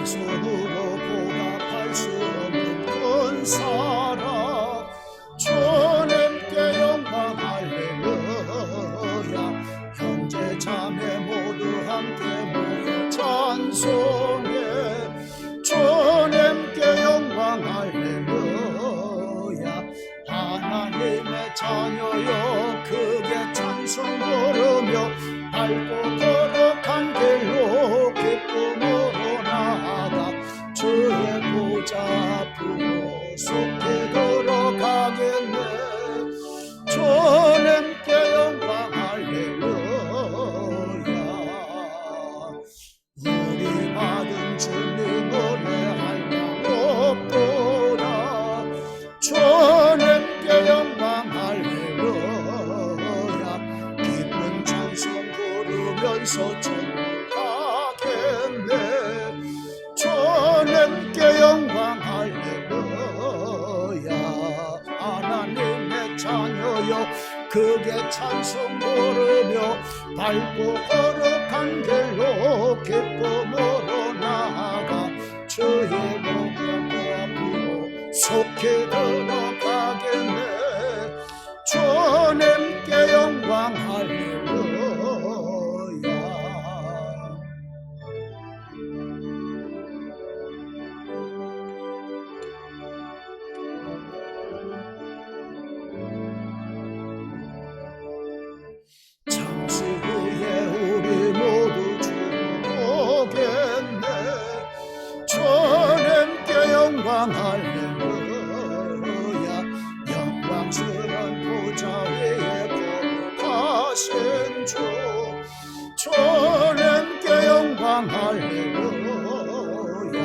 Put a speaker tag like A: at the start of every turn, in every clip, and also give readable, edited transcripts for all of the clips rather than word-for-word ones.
A: 찬송으로 보답할 수 없는 큰 사랑 주님께 영광 할렐루야. 형제 자매 모두 함께 모여 찬송해 주님께 영광 할렐루야. 하나님의 자녀여 크게 찬송 부르며 밟고 걸어간 길로 기쁨으로 나아가 주의 보좌 앞으로 속히 걸어가겠네. 주님께 영광 할렐루야. 우리 받은 주님 노래할 양 없도다. 주님께 영광 할렐루야. 기쁜 찬송 부르면서 천국 가겠네. 주님께 영광 할렐루야. 하나님의 자녀여 크게 찬송 부르며 밟고 걸어간 길로 기쁨으로 나아가 주의 목표 앞으로 속히 들어가겠네. 주님께 영광 할렐루야. 잠시 후에 우리 모두 죽어보겠네. 주님께 영광 할렐루야. 영광스런 보좌 위에 거룩하신 주 주님께 영광 할렐루야.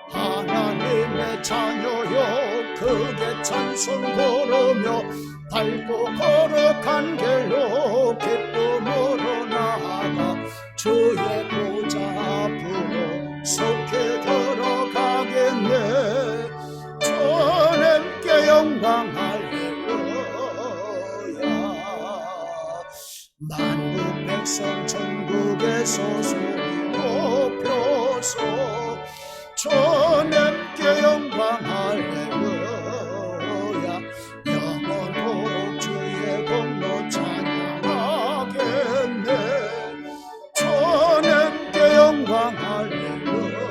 A: 하나님의 자녀여 크게 찬송 부르며 밟고 걸어간 길로 기쁨으로 나아가 주의 보좌 앞으로 속히 걸어가겠네. 주님께 영광 할렐루야. 만국 백성 천국에서 소리 높여서 주님께 영광 할렐루야. 영원토록 주의 공로 찬양하겠네. 주님께 영광 할렐루야.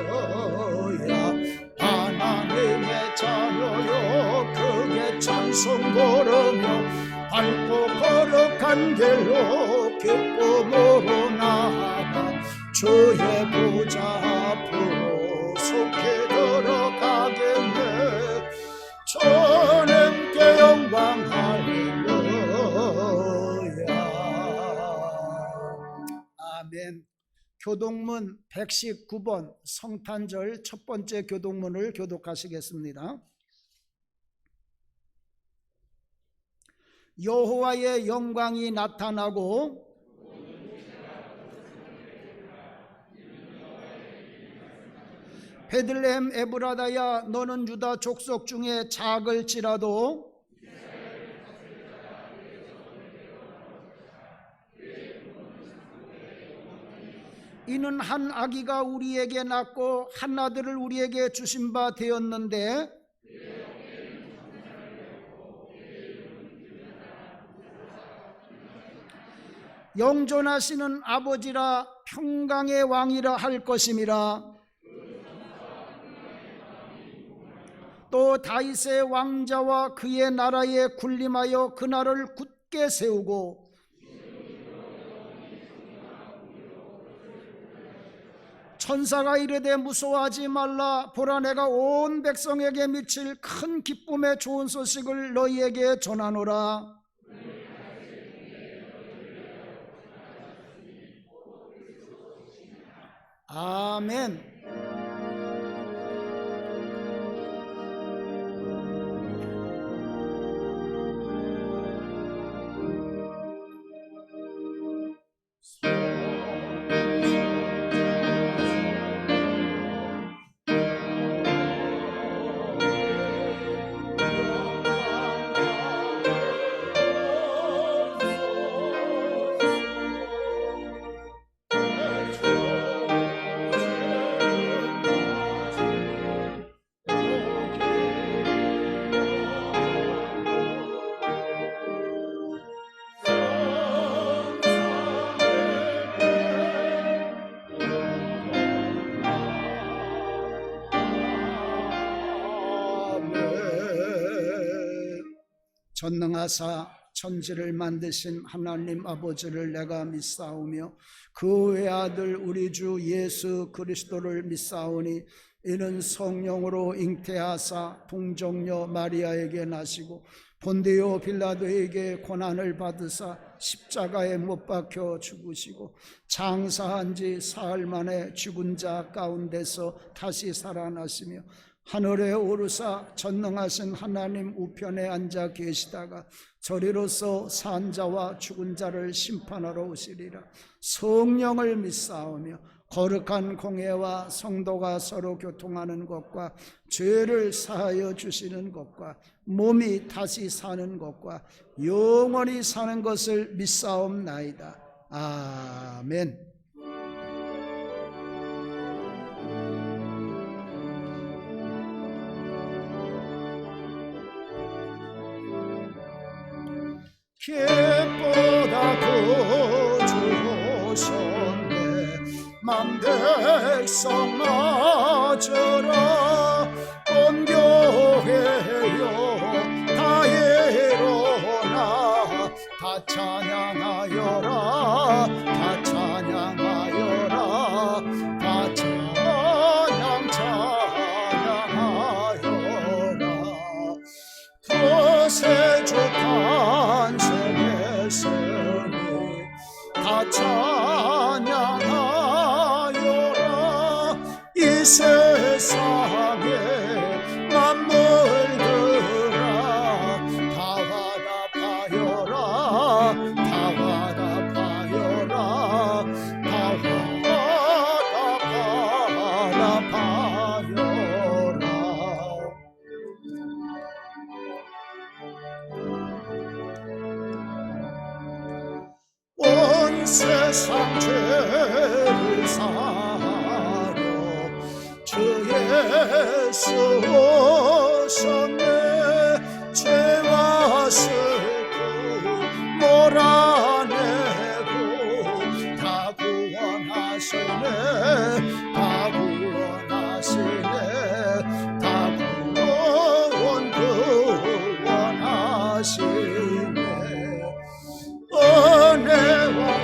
A: 하나님의 자녀여 크게 찬송 부르며 밟고 걸어간 길로 기쁨으로 나아가 주의 보좌 앞으로 속히 걸어가겠네. 주님께 영광 할렐루야. 아멘. 교독문 119번 성탄절 첫 번째 교독문을 교독하시겠습니다. 여호와의 영광이 나타나고 베들레헴 에브라다야 너는 유다 족속 중에 작을지라도 이는 한 아기가 우리에게 낳고 한 아들을 우리에게 주신 바 되었는데 영존하시는 아버지라 평강의 왕이라 할 것임이라. 또 다윗의 왕자와 그의 나라에 군림하여 그 나라를 굳게 세우고 천사가 이르되 무서워하지 말라. 보라 내가 온 백성에게 미칠 큰 기쁨의 좋은 소식을 너희에게 전하노라. 아멘. 전능하사 천지를 만드신 하나님 아버지를 내가 믿사오며 그 외아들 우리 주 예수 그리스도를 믿사오니 이는 성령으로 잉태하사 동정녀 마리아에게 나시고 본디오 빌라도에게 고난을 받으사 십자가에 못 박혀 죽으시고 장사한 지 사흘 만에 죽은 자 가운데서 다시 살아나시며 하늘에 오르사 전능하신 하나님 우편에 앉아 계시다가 저리로서 산 자와 죽은 자를 심판하러 오시리라. 성령을 믿사오며 거룩한 공회와 성도가 서로 교통하는 것과 죄를 사하여 주시는 것과 몸이 다시 사는 것과 영원히 사는 것을 믿사옵나이다. 아멘. 깃보다 구주 오셨네 만 백성 맞으라 온 교회여 다 일어나 다 찬양하여라 다 찬양하여라 다 찬양하여라 구세주 탄생했으니 다 찬양하여라 이 세상에 만물들아 다 화답하여라 다 화답하여라 다 화답하여라 온 세상 죄를 사하여 주 예수 오셨네 죄와 슬픔 몰아내고 다 구원하시네 다 구원하시네 다 구원하시네 은혜와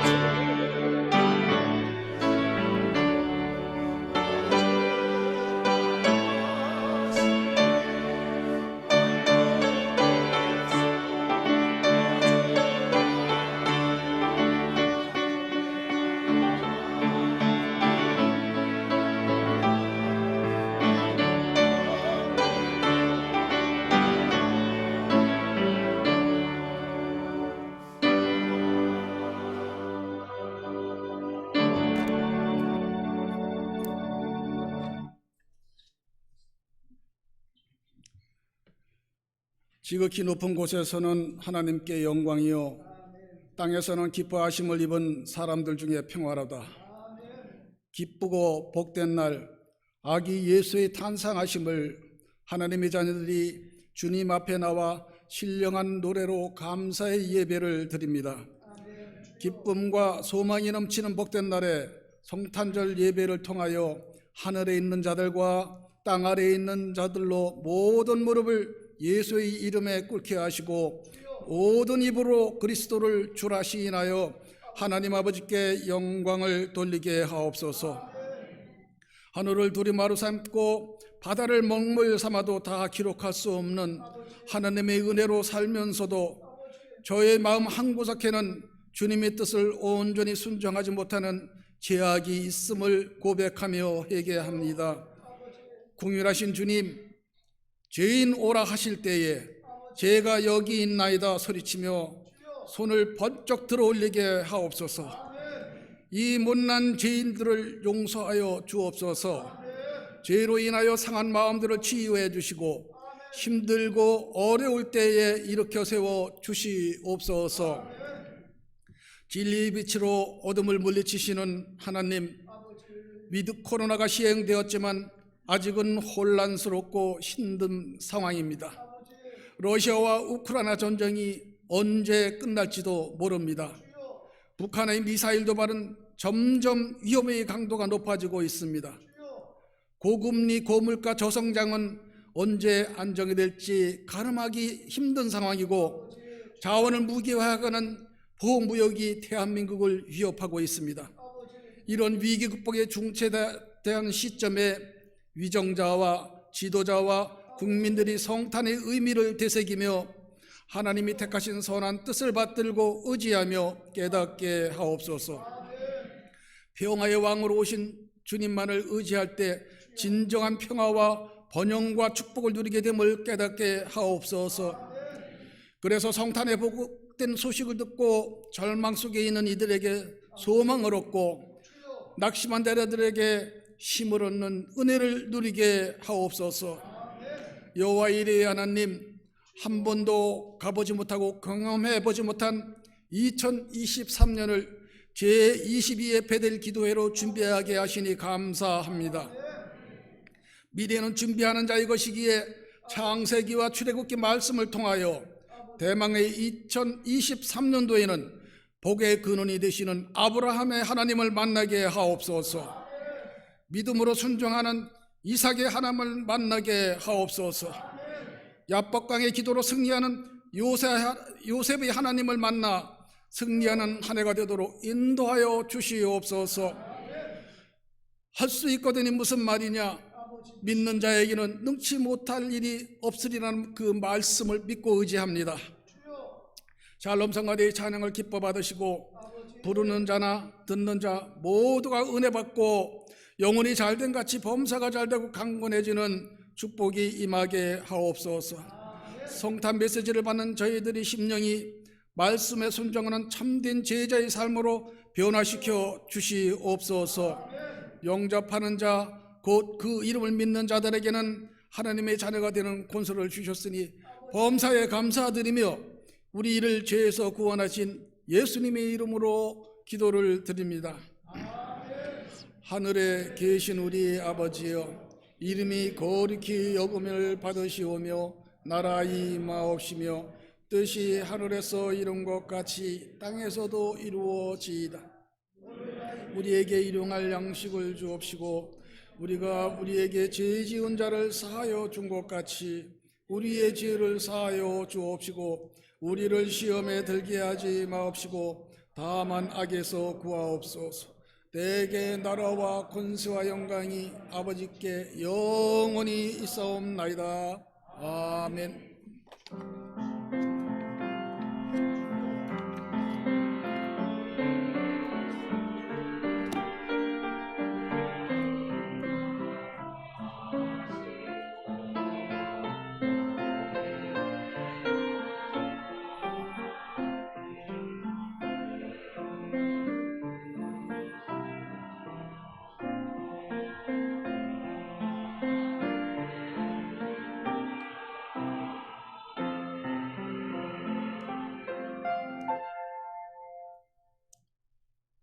B: 지극히 높은 곳에서는 하나님께 영광이요 땅에서는 기뻐하심을 입은 사람들 중에 평화로다. 기쁘고 복된 날 아기 예수의 탄생하심을 하나님의 자녀들이 주님 앞에 나와 신령한 노래로 감사의 예배를 드립니다. 기쁨과 소망이 넘치는 복된 날에 성탄절 예배를 통하여 하늘에 있는 자들과 땅 아래에 있는 자들로 모든 무릎을 예수의 이름에 꿇게 하시고 모든 입으로 그리스도를 주라 시인하여 하나님 아버지께 영광을 돌리게 하옵소서. 하늘을 두루마리 삼고 바다를 먹물 삼아도 다 기록할 수 없는 하나님의 은혜로 살면서도 저의 마음 한구석에는 주님의 뜻을 온전히 순종하지 못하는 죄악이 있음을 고백하며 회개합니다. 긍휼하신 주님, 죄인 오라 하실 때에 제가 여기 있나이다 소리치며 손을 번쩍 들어 올리게 하옵소서. 이 못난 죄인들을 용서하여 주옵소서. 죄로 인하여 상한 마음들을 치유해 주시고 힘들고 어려울 때에 일으켜 세워 주시옵소서. 진리의 빛으로 어둠을 물리치시는 하나님, 위드 코로나가 시행되었지만 아직은 혼란스럽고 힘든 상황입니다. 러시아와 우크라이나 전쟁이 언제 끝날지도 모릅니다. 북한의 미사일 도발은 점점 위험의 강도가 높아지고 있습니다. 고금리 고물가 저성장은 언제 안정이 될지 가늠하기 힘든 상황이고 자원을 무기화하는 보호무역이 대한민국을 위협하고 있습니다. 이런 위기 극복의 중체대한 시점에 위정자와 지도자와 국민들이 성탄의 의미를 되새기며 하나님이 택하신 선한 뜻을 받들고 의지하며 깨닫게 하옵소서. 평화의 왕으로 오신 주님만을 의지할 때 진정한 평화와 번영과 축복을 누리게 됨을 깨닫게 하옵소서. 그래서 성탄의 복된 소식을 듣고 절망 속에 있는 이들에게 소망을 얻고 낙심한 자들에게 힘을 얻는 은혜를 누리게 하옵소서. 여호와 이레의 하나님, 한 번도 가보지 못하고 경험해보지 못한 2023년을 제22회 베델 기도회로 준비하게 하시니 감사합니다. 미래는 준비하는 자의 것이기에 창세기와 출애굽기 말씀을 통하여 대망의 2023년도에는 복의 근원이 되시는 아브라함의 하나님을 만나게 하옵소서. 믿음으로 순종하는 이삭의 하나님을 만나게 하옵소서. 야복강의 기도로 승리하는 요셉의 하나님을 만나 승리하는 한 해가 되도록 인도하여 주시옵소서. 할 수 있거든이 무슨 말이냐? 믿는 자에게는 능치 못할 일이 없으리라는 그 말씀을 믿고 의지합니다. 샬롬 성가대의 찬양을 기뻐 받으시고 부르는 자나 듣는 자 모두가 은혜 받고 영혼이 잘된 같이 범사가 잘되고 강건해지는 축복이 임하게 하옵소서. 성탄 메시지를 받는 저희들이 심령이 말씀에 순종하는 참된 제자의 삶으로 변화시켜 주시옵소서. 영접하는 자 곧 그 이름을 믿는 자들에게는 하나님의 자녀가 되는 권세를 주셨으니 범사에 감사드리며 우리 이를 죄에서 구원하신 예수님의 이름으로 기도를 드립니다. 하늘에 계신 우리 아버지여, 이름이 거룩히 여김을 받으시오며 나라 임하옵시며 뜻이 하늘에서 이룬 것 같이 땅에서도 이루어지이다. 우리에게 일용할 양식을 주옵시고 우리가 우리에게 죄 지은 자를 사하여 준 것 같이 우리의 죄를 사하여 주옵시고 우리를 시험에 들게 하지 마옵시고 다만 악에서 구하옵소서. 내게 나라와 권세와 영광이 아버지께 영원히 있사옵나이다. 아멘.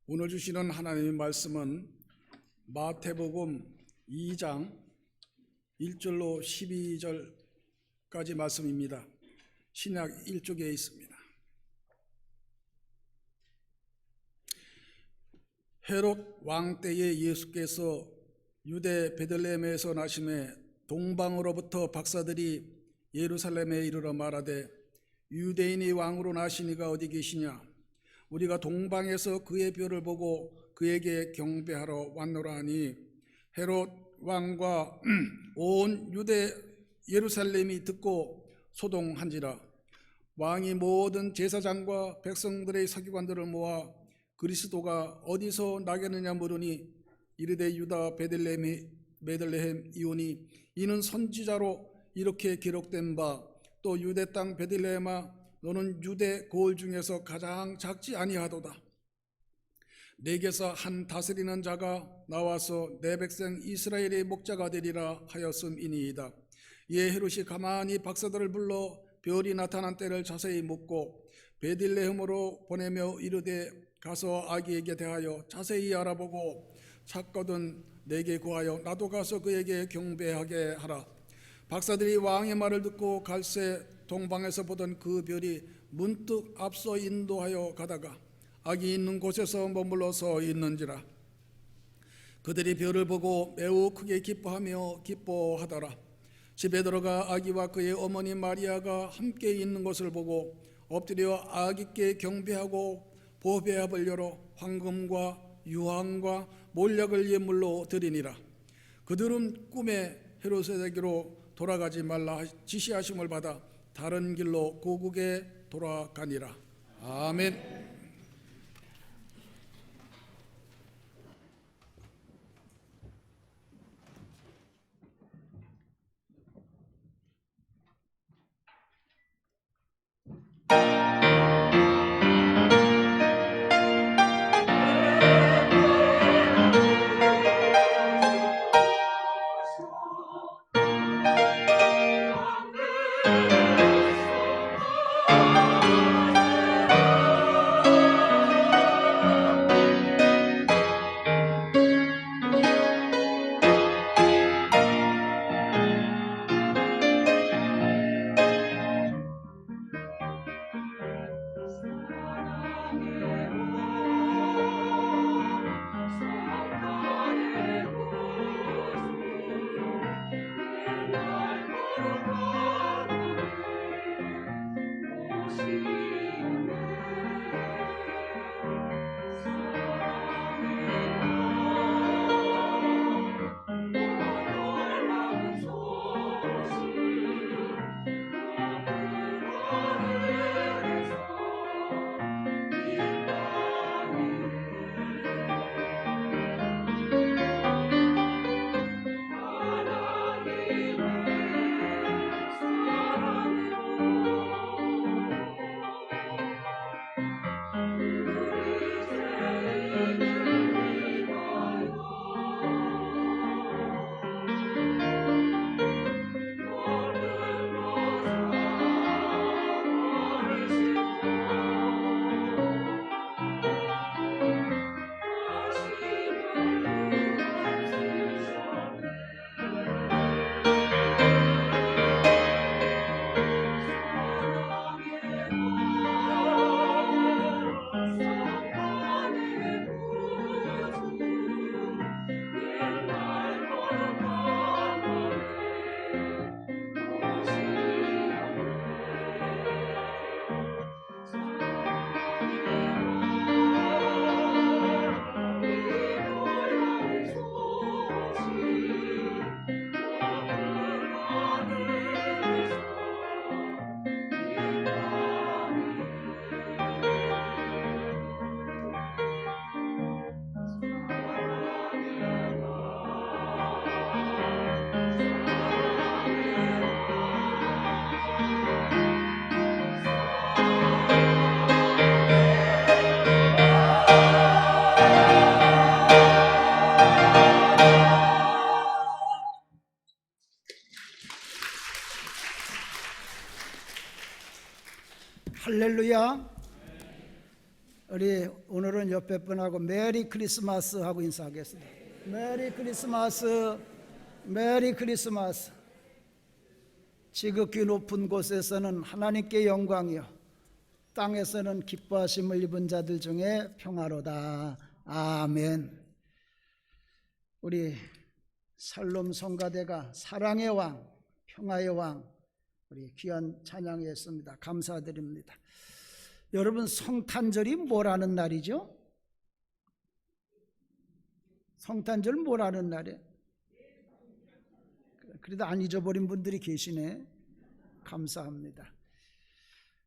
B: 오늘 주시는 하나님의 말씀은 마태복음 2장 1절로 12절까지 말씀입니다. 신약 1쪽에 있습니다. 헤롯 왕 때에 예수께서 유대 베들레헴에서 나심에 동방으로부터 박사들이 예루살렘에 이르러 말하되 유대인이 왕으로 나시니가 어디 계시냐? 우리가 동방에서 그의 별을 보고 그에게 경배하러 왔노라 하니 헤롯 왕과 온 유대 예루살렘이 듣고 소동한지라. 왕이 모든 제사장과 백성들의 서기관들을 모아 그리스도가 어디서 나겠느냐 물으니 이르되 유다 베들레헴 이오니 이는 선지자로 이렇게 기록된 바 또 유대 땅 베들레헴아 너는 유대 고을 중에서 가장 작지 아니하도다. 내게서 한 다스리는 자가 나와서 내 백성 이스라엘의 목자가 되리라 하였음이니이다. 이에 헤롯이 가만히 박사들을 불러 별이 나타난 때를 자세히 묻고 베들레헴으로 보내며 이르되 가서 아기에게 대하여 자세히 알아보고 찾거든 내게 구하여 나도 가서 그에게 경배하게 하라. 박사들이 왕의 말을 듣고 갈새 동방에서 보던 그 별이 문득 앞서 인도하여 가다가 아기 있는 곳에서 머물러 서 있는지라. 그들이 별을 보고 매우 크게 기뻐하며 기뻐하더라. 집에 들어가 아기와 그의 어머니 마리아가 함께 있는 것을 보고 엎드려 아기께 경배하고 보배압을 열어 황금과 유황과 몰약을 예물로 드리니라. 그들은 꿈에 헤롯에게로 돌아가지 말라 지시하심을 받아 다른 길로 고국에 돌아가니라. 아멘.
A: 할렐루야. 우리 오늘은 옆에 분하고 메리 크리스마스 하고 인사하겠습니다. 메리 크리스마스, 메리 크리스마스. 지극히 높은 곳에서는 하나님께 영광이요 땅에서는 기뻐하심을 입은 자들 중에 평화로다. 아멘. 우리 살롬 성가대가 사랑의 왕, 평화의 왕 우리 귀한 찬양했습니다. 감사드립니다. 여러분, 성탄절이 뭐라는 날이죠? 성탄절 뭐라는 날이에요? 그래도 안 잊어버린 분들이 계시네. 감사합니다.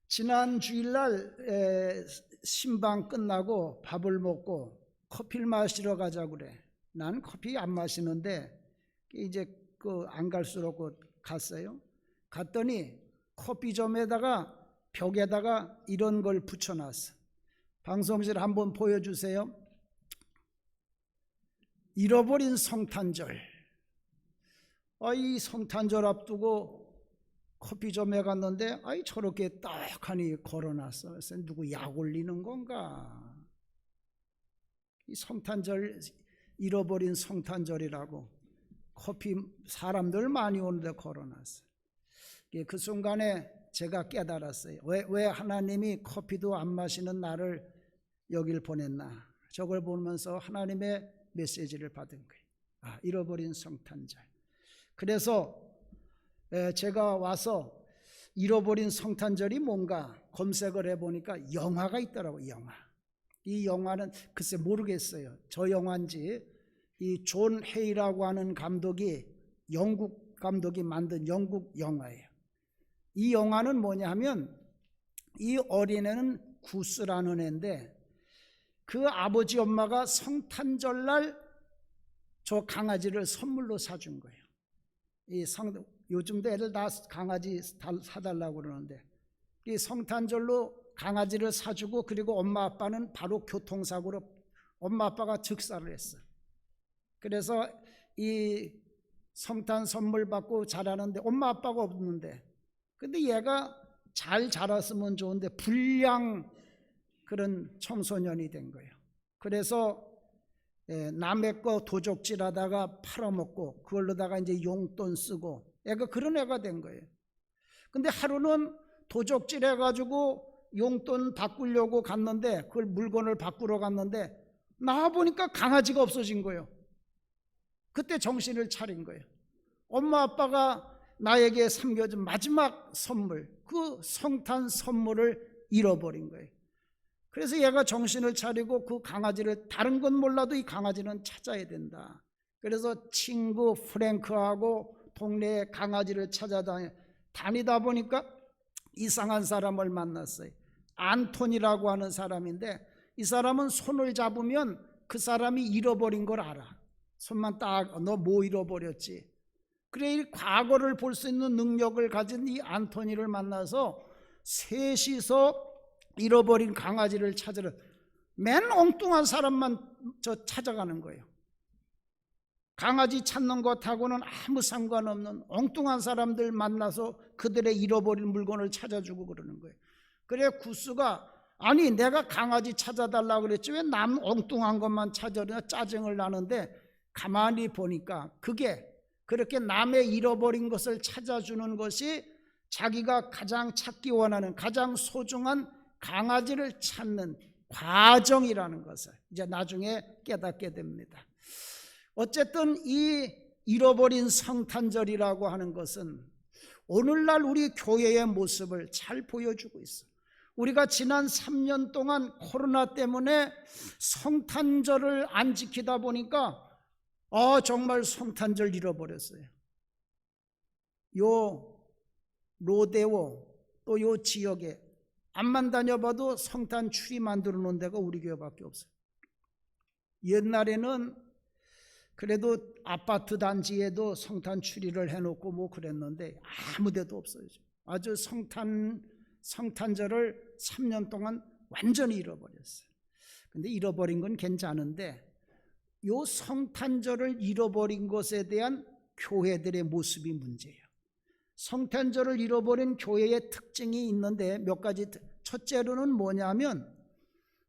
A: 지난 주일날 신방 끝나고 밥을 먹고 커피를 마시러 가자고 그래. 난 커피 안 마시는데 이제 안 갈수록 갔어요. 갔더니 커피점에다가 벽에다가 이런 걸 붙여놨어. 방송실 한번 보여주세요. 잃어버린 성탄절. 이 성탄절 앞두고 커피점에 갔는데 저렇게 딱하니 걸어놨어. 그래서 누구 약 올리는 건가? 이 성탄절, 잃어버린 성탄절이라고 커피 사람들 많이 오는데 걸어놨어. 그 순간에 제가 깨달았어요. 왜 하나님이 커피도 안 마시는 나를 여길 보냈나? 저걸 보면서 하나님의 메시지를 받은 거예요. 잃어버린 성탄절. 그래서 제가 와서 잃어버린 성탄절이 뭔가 검색을 해보니까 영화가 있더라고요. 영화. 이 영화는 글쎄 모르겠어요. 저 영화인지. 이 존 헤이라고 하는 감독이, 영국 감독이 만든 영국 영화예요. 이 영화는 뭐냐 하면, 이 어린애는 구스라는 애인데 그 아버지 엄마가 성탄절날 저 강아지를 선물로 사준 거예요. 요즘도 애들 다 강아지 사달라고 그러는데, 이 성탄절로 강아지를 사주고, 그리고 엄마 아빠는 바로 교통사고로 엄마 아빠가 즉사를 했어요. 그래서 이 성탄 선물 받고 자라는데 엄마 아빠가 없는데, 근데 얘가 잘 자랐으면 좋은데 불량 그런 청소년이 된 거예요. 그래서 남의 거 도적질하다가 팔아먹고 그걸로다가 이제 용돈 쓰고 애가 그런 애가 된 거예요. 근데 하루는 도적질해가지고 용돈 바꾸려고 갔는데, 그걸 물건을 바꾸러 갔는데 나와보니까 강아지가 없어진 거예요. 그때 정신을 차린 거예요. 엄마 아빠가 나에게 삼겨준 마지막 선물, 그 성탄 선물을 잃어버린 거예요. 그래서 얘가 정신을 차리고 그 강아지를, 다른 건 몰라도 이 강아지는 찾아야 된다. 그래서 친구 프랭크하고 동네에 강아지를 찾아다니다 보니까 이상한 사람을 만났어요. 안톤이라고 하는 사람인데, 이 사람은 손을 잡으면 그 사람이 잃어버린 걸 알아. 손만 딱, 너 뭐 잃어버렸지? 그래, 이 과거를 볼 수 있는 능력을 가진 이 안토니를 만나서 셋이서 잃어버린 강아지를 찾으러, 맨 엉뚱한 사람만 찾아가는 거예요. 강아지 찾는 것하고는 아무 상관없는 엉뚱한 사람들 만나서 그들의 잃어버린 물건을 찾아주고 그러는 거예요. 그래, 구스가, 아니 내가 강아지 찾아달라고 그랬지 왜 남 엉뚱한 것만 찾아주냐 짜증을 나는데, 가만히 보니까 그게 그렇게 남의 잃어버린 것을 찾아주는 것이 자기가 가장 찾기 원하는, 가장 소중한 강아지를 찾는 과정이라는 것을 이제 나중에 깨닫게 됩니다. 어쨌든 이 잃어버린 성탄절이라고 하는 것은 오늘날 우리 교회의 모습을 잘 보여주고 있어요. 우리가 지난 3년 동안 코로나 때문에 성탄절을 안 지키다 보니까 정말 성탄절 잃어버렸어요. 요 로데오 또 요 지역에 암만 다녀봐도 성탄 추리 만들어 놓은 데가 우리 교회밖에 없어요. 옛날에는 그래도 아파트 단지에도 성탄 추리를 해놓고 뭐 그랬는데 아무 데도 없어요. 아주 성탄절을 3년 동안 완전히 잃어버렸어요. 근데 잃어버린 건 괜찮은데, 요 성탄절을 잃어버린 것에 대한 교회들의 모습이 문제예요. 성탄절을 잃어버린 교회의 특징이 있는데 몇 가지. 첫째로는 뭐냐면,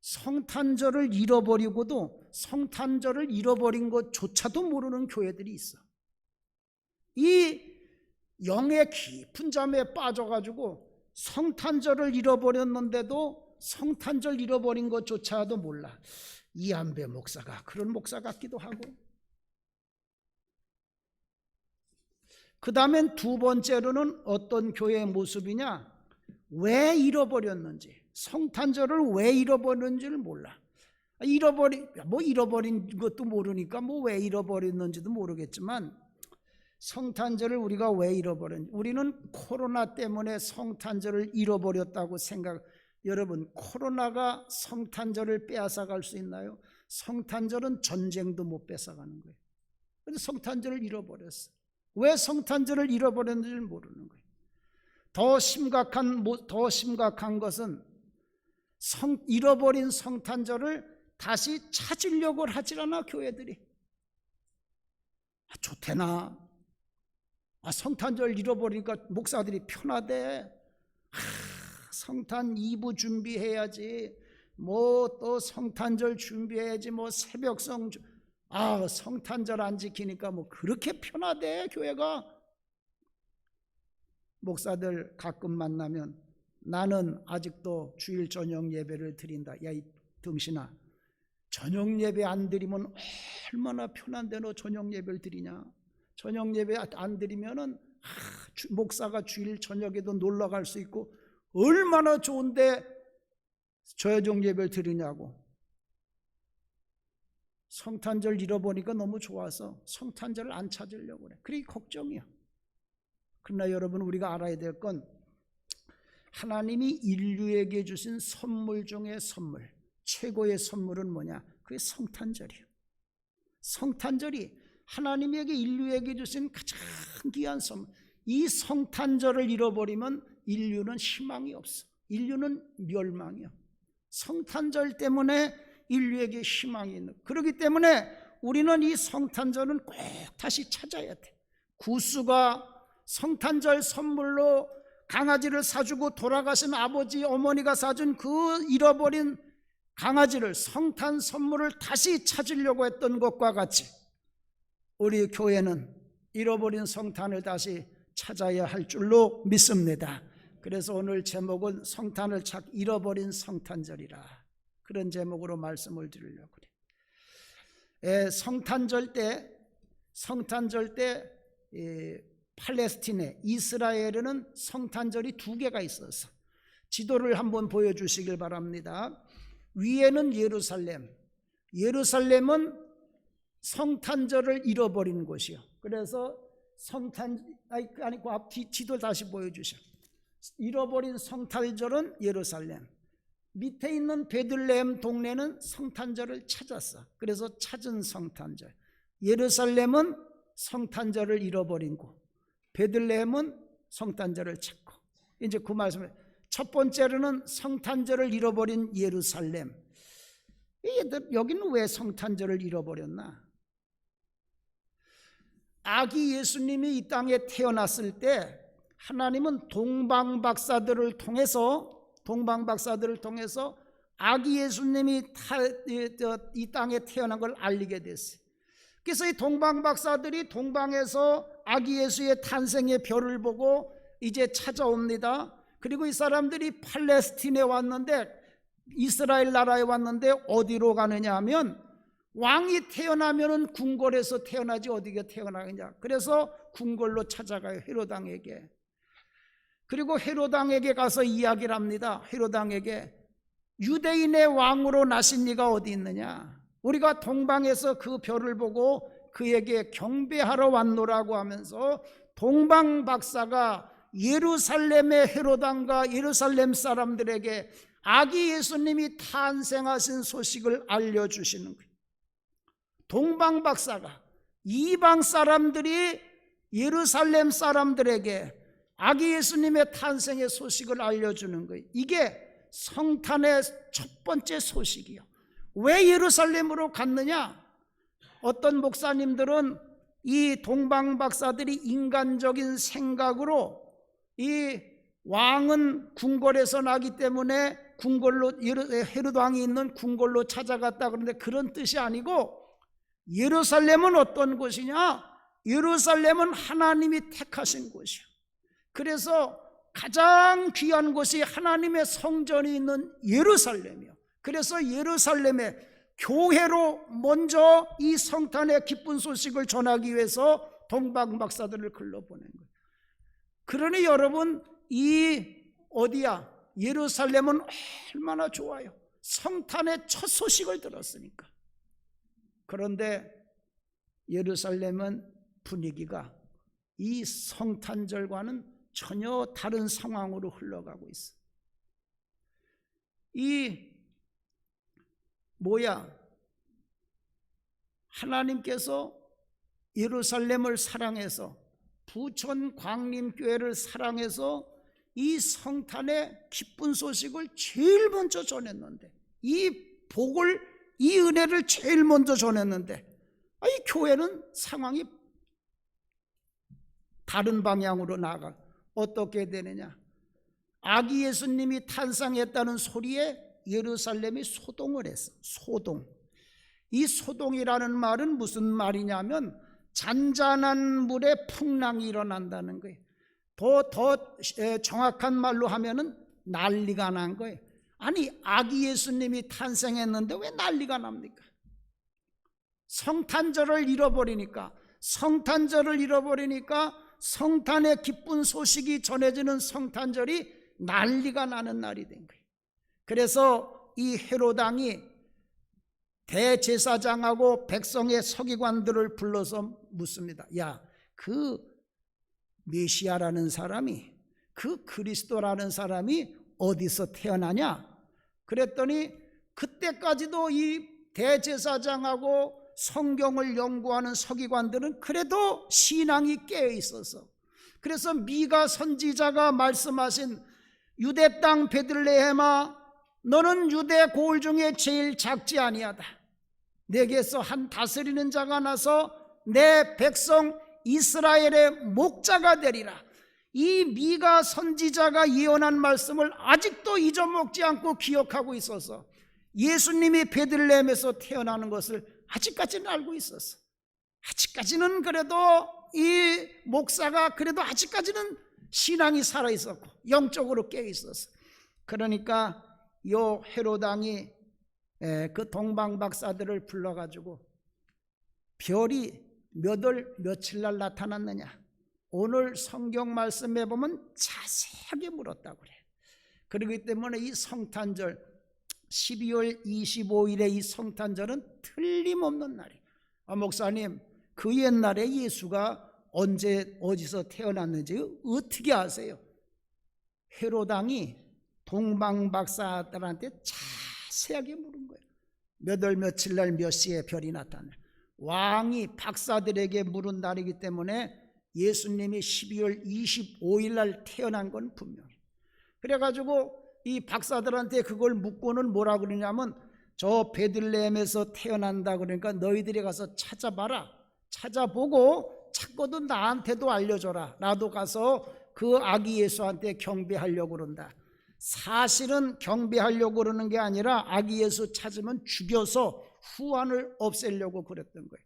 A: 성탄절을 잃어버리고도 성탄절을 잃어버린 것조차도 모르는 교회들이 있어. 이 영의 깊은 잠에 빠져가지고 성탄절을 잃어버렸는데도 성탄절 잃어버린 것조차도 몰라. 이한배 목사가 그런 목사 같기도 하고. 그 다음엔 두 번째로는 어떤 교회의 모습이냐, 왜 잃어버렸는지, 성탄절을 왜 잃어버렸는지를 몰라. 잃어버린 것도 모르니까 왜 잃어버렸는지도 모르겠지만, 성탄절을 우리가 왜 잃어버렸는지, 우리는 코로나 때문에 성탄절을 잃어버렸다고 여러분, 코로나가 성탄절을 빼앗아갈 수 있나요? 성탄절은 전쟁도 못 뺏어가는 거예요. 그런데 성탄절을 잃어버렸어. 왜 성탄절을 잃어버렸는지를 모르는 거예요. 더 심각한 것은 잃어버린 성탄절을 다시 찾으려고 하질 않아, 교회들이. 좋대나. 성탄절 잃어버리니까 목사들이 편하대. 성탄 2부 준비해야지. 또 성탄절 준비해야지. 새벽성. 성탄절 안 지키니까 그렇게 편하대, 교회가. 목사들 가끔 만나면 나는 아직도 주일 저녁 예배를 드린다. 야, 이 등신아, 저녁 예배 안 드리면 얼마나 편한데 너 저녁 예배를 드리냐. 저녁 예배 안 드리면은 목사가 주일 저녁에도 놀러 갈 수 있고 얼마나 좋은데 저여종 예배를 드리냐고. 성탄절 잃어버리니까 너무 좋아서 성탄절을 안 찾으려고 그래. 그게 걱정이야. 그러나 여러분, 우리가 알아야 될 건 하나님이 인류에게 주신 선물 중에 선물, 최고의 선물은 뭐냐? 그게 성탄절이에요. 성탄절이 하나님에게 인류에게 주신 가장 귀한 선물. 이 성탄절을 잃어버리면 인류는 희망이 없어. 인류는 멸망이야. 성탄절 때문에 인류에게 희망이 있는. 그렇기 때문에 우리는 이 성탄절은 꼭 다시 찾아야 돼. 구수가 성탄절 선물로 강아지를 사주고 돌아가신 아버지 어머니가 사준 그 잃어버린 강아지를, 성탄 선물을 다시 찾으려고 했던 것과 같이 우리 교회는 잃어버린 성탄을 다시 찾아야 할 줄로 믿습니다. 그래서 오늘 제목은 성탄을 잃어버린 성탄절이라, 그런 제목으로 말씀을 드리려고 그래요. 성탄절 때 팔레스틴에, 이스라엘에는 성탄절이 2개가 있어서 지도를 한번 보여주시길 바랍니다. 위에는 예루살렘은 성탄절을 잃어버린 곳이요. 그래서 앞 지도를 다시 보여주셔. 잃어버린 성탄절은 예루살렘. 밑에 있는 베들레헴 동네는 성탄절을 찾았어. 그래서 찾은 성탄절. 예루살렘은 성탄절을 잃어버린 곳, 베들레헴은 성탄절을 찾고. 이제 그 말씀을, 첫 번째로는 성탄절을 잃어버린 예루살렘. 여기는 왜 성탄절을 잃어버렸나? 아기 예수님이 이 땅에 태어났을 때 하나님은 동방박사들을 통해서 아기 예수님이 이 땅에 태어난 걸 알리게 됐어요. 그래서 이 동방박사들이 동방에서 아기 예수의 탄생의 별을 보고 이제 찾아옵니다. 그리고 이 사람들이 팔레스틴에 왔는데, 이스라엘 나라에 왔는데 어디로 가느냐 하면, 왕이 태어나면은 궁궐에서 태어나지 어디가 태어나느냐. 그래서 궁궐로 찾아가요, 헤롯 왕에게. 그리고 헤롯 왕에게 가서 이야기를 합니다. 헤롯 왕에게, 유대인의 왕으로 나신 이가 어디 있느냐? 우리가 동방에서 그 별을 보고 그에게 경배하러 왔노라고 하면서 동방박사가 예루살렘의 헤롯 왕과 예루살렘 사람들에게 아기 예수님이 탄생하신 소식을 알려주시는 거예요. 동방박사가 이방 사람들이 예루살렘 사람들에게 아기 예수님의 탄생의 소식을 알려주는 거예요. 이게 성탄의 첫 번째 소식이요. 왜 예루살렘으로 갔느냐? 어떤 목사님들은 이 동방박사들이 인간적인 생각으로 이 왕은 궁궐에서 나기 때문에 헤롯 왕이 있는 궁궐로 찾아갔다, 그런데 그런 뜻이 아니고, 예루살렘은 어떤 곳이냐? 예루살렘은 하나님이 택하신 곳이요. 그래서 가장 귀한 곳이 하나님의 성전이 있는 예루살렘이요. 그래서 예루살렘에 교회로 먼저 이 성탄의 기쁜 소식을 전하기 위해서 동방박사들을 글러보낸 거예요. 그러니 여러분, 예루살렘은 얼마나 좋아요. 성탄의 첫 소식을 들었으니까. 그런데 예루살렘은 분위기가 이 성탄절과는 전혀 다른 상황으로 흘러가고 있어. 하나님께서 예루살렘을 사랑해서, 부천 광림교회를 사랑해서 이 성탄의 기쁜 소식을 제일 먼저 전했는데, 이 은혜를 제일 먼저 전했는데, 이 교회는 상황이 다른 방향으로 나아가. 어떻게 되느냐? 아기 예수님이 탄생했다는 소리에 예루살렘이 소동을 했어. 이 소동이라는 말은 무슨 말이냐면, 잔잔한 물에 풍랑이 일어난다는 거예요. 더 정확한 말로 하면은 난리가 난 거예요. 아니, 아기 예수님이 탄생했는데 왜 난리가 납니까? 성탄절을 잃어버리니까 성탄의 기쁜 소식이 전해지는 성탄절이 난리가 나는 날이 된 거예요. 그래서 이 헤롯 왕이 대제사장하고 백성의 서기관들을 불러서 묻습니다. 야, 그 메시아라는 사람이, 그 그리스도라는 사람이 어디서 태어나냐? 그랬더니 그때까지도 이 대제사장하고 성경을 연구하는 서기관들은 그래도 신앙이 깨어 있어서, 그래서 미가 선지자가 말씀하신 유대 땅 베들레헴아, 너는 유대 고을 중에 제일 작지 아니하다. 내게서 한 다스리는 자가 나서 내 백성 이스라엘의 목자가 되리라. 이 미가 선지자가 예언한 말씀을 아직도 잊어먹지 않고 기억하고 있어서 예수님이 베들레헴에서 태어나는 것을 아직까지는 알고 있었어. 아직까지는 그래도 이 목사가 그래도 아직까지는 신앙이 살아있었고 영적으로 깨어있었어. 그러니까 요 헤롯 왕이 그 동방박사들을 불러가지고 별이 몇 월 며칠 날 나타났느냐, 오늘 성경 말씀에 보면 자세하게 물었다고 그래. 그렇기 때문에 이 성탄절 12월 25일의 이 성탄절은 틀림없는 날이에요. 목사님, 그 옛날에 예수가 언제 어디서 태어났는지 어떻게 아세요? 헤롯 왕이 동방박사들한테 자세하게 물은 거예요. 몇 월 며칠 날 몇 시에 별이 나타나. 왕이 박사들에게 물은 날이기 때문에 예수님이 12월 25일 날 태어난 건 분명해요. 그래가지고 이 박사들한테 그걸 묻고는 뭐라 그러냐면, 저 베들레헴에서 태어난다 그러니까 너희들이 가서 찾아봐라. 찾아보고 찾거든 나한테도 알려줘라. 나도 가서 그 아기 예수한테 경배하려고 그런다. 사실은 경배하려고 그러는 게 아니라 아기 예수 찾으면 죽여서 후환을 없애려고 그랬던 거예요.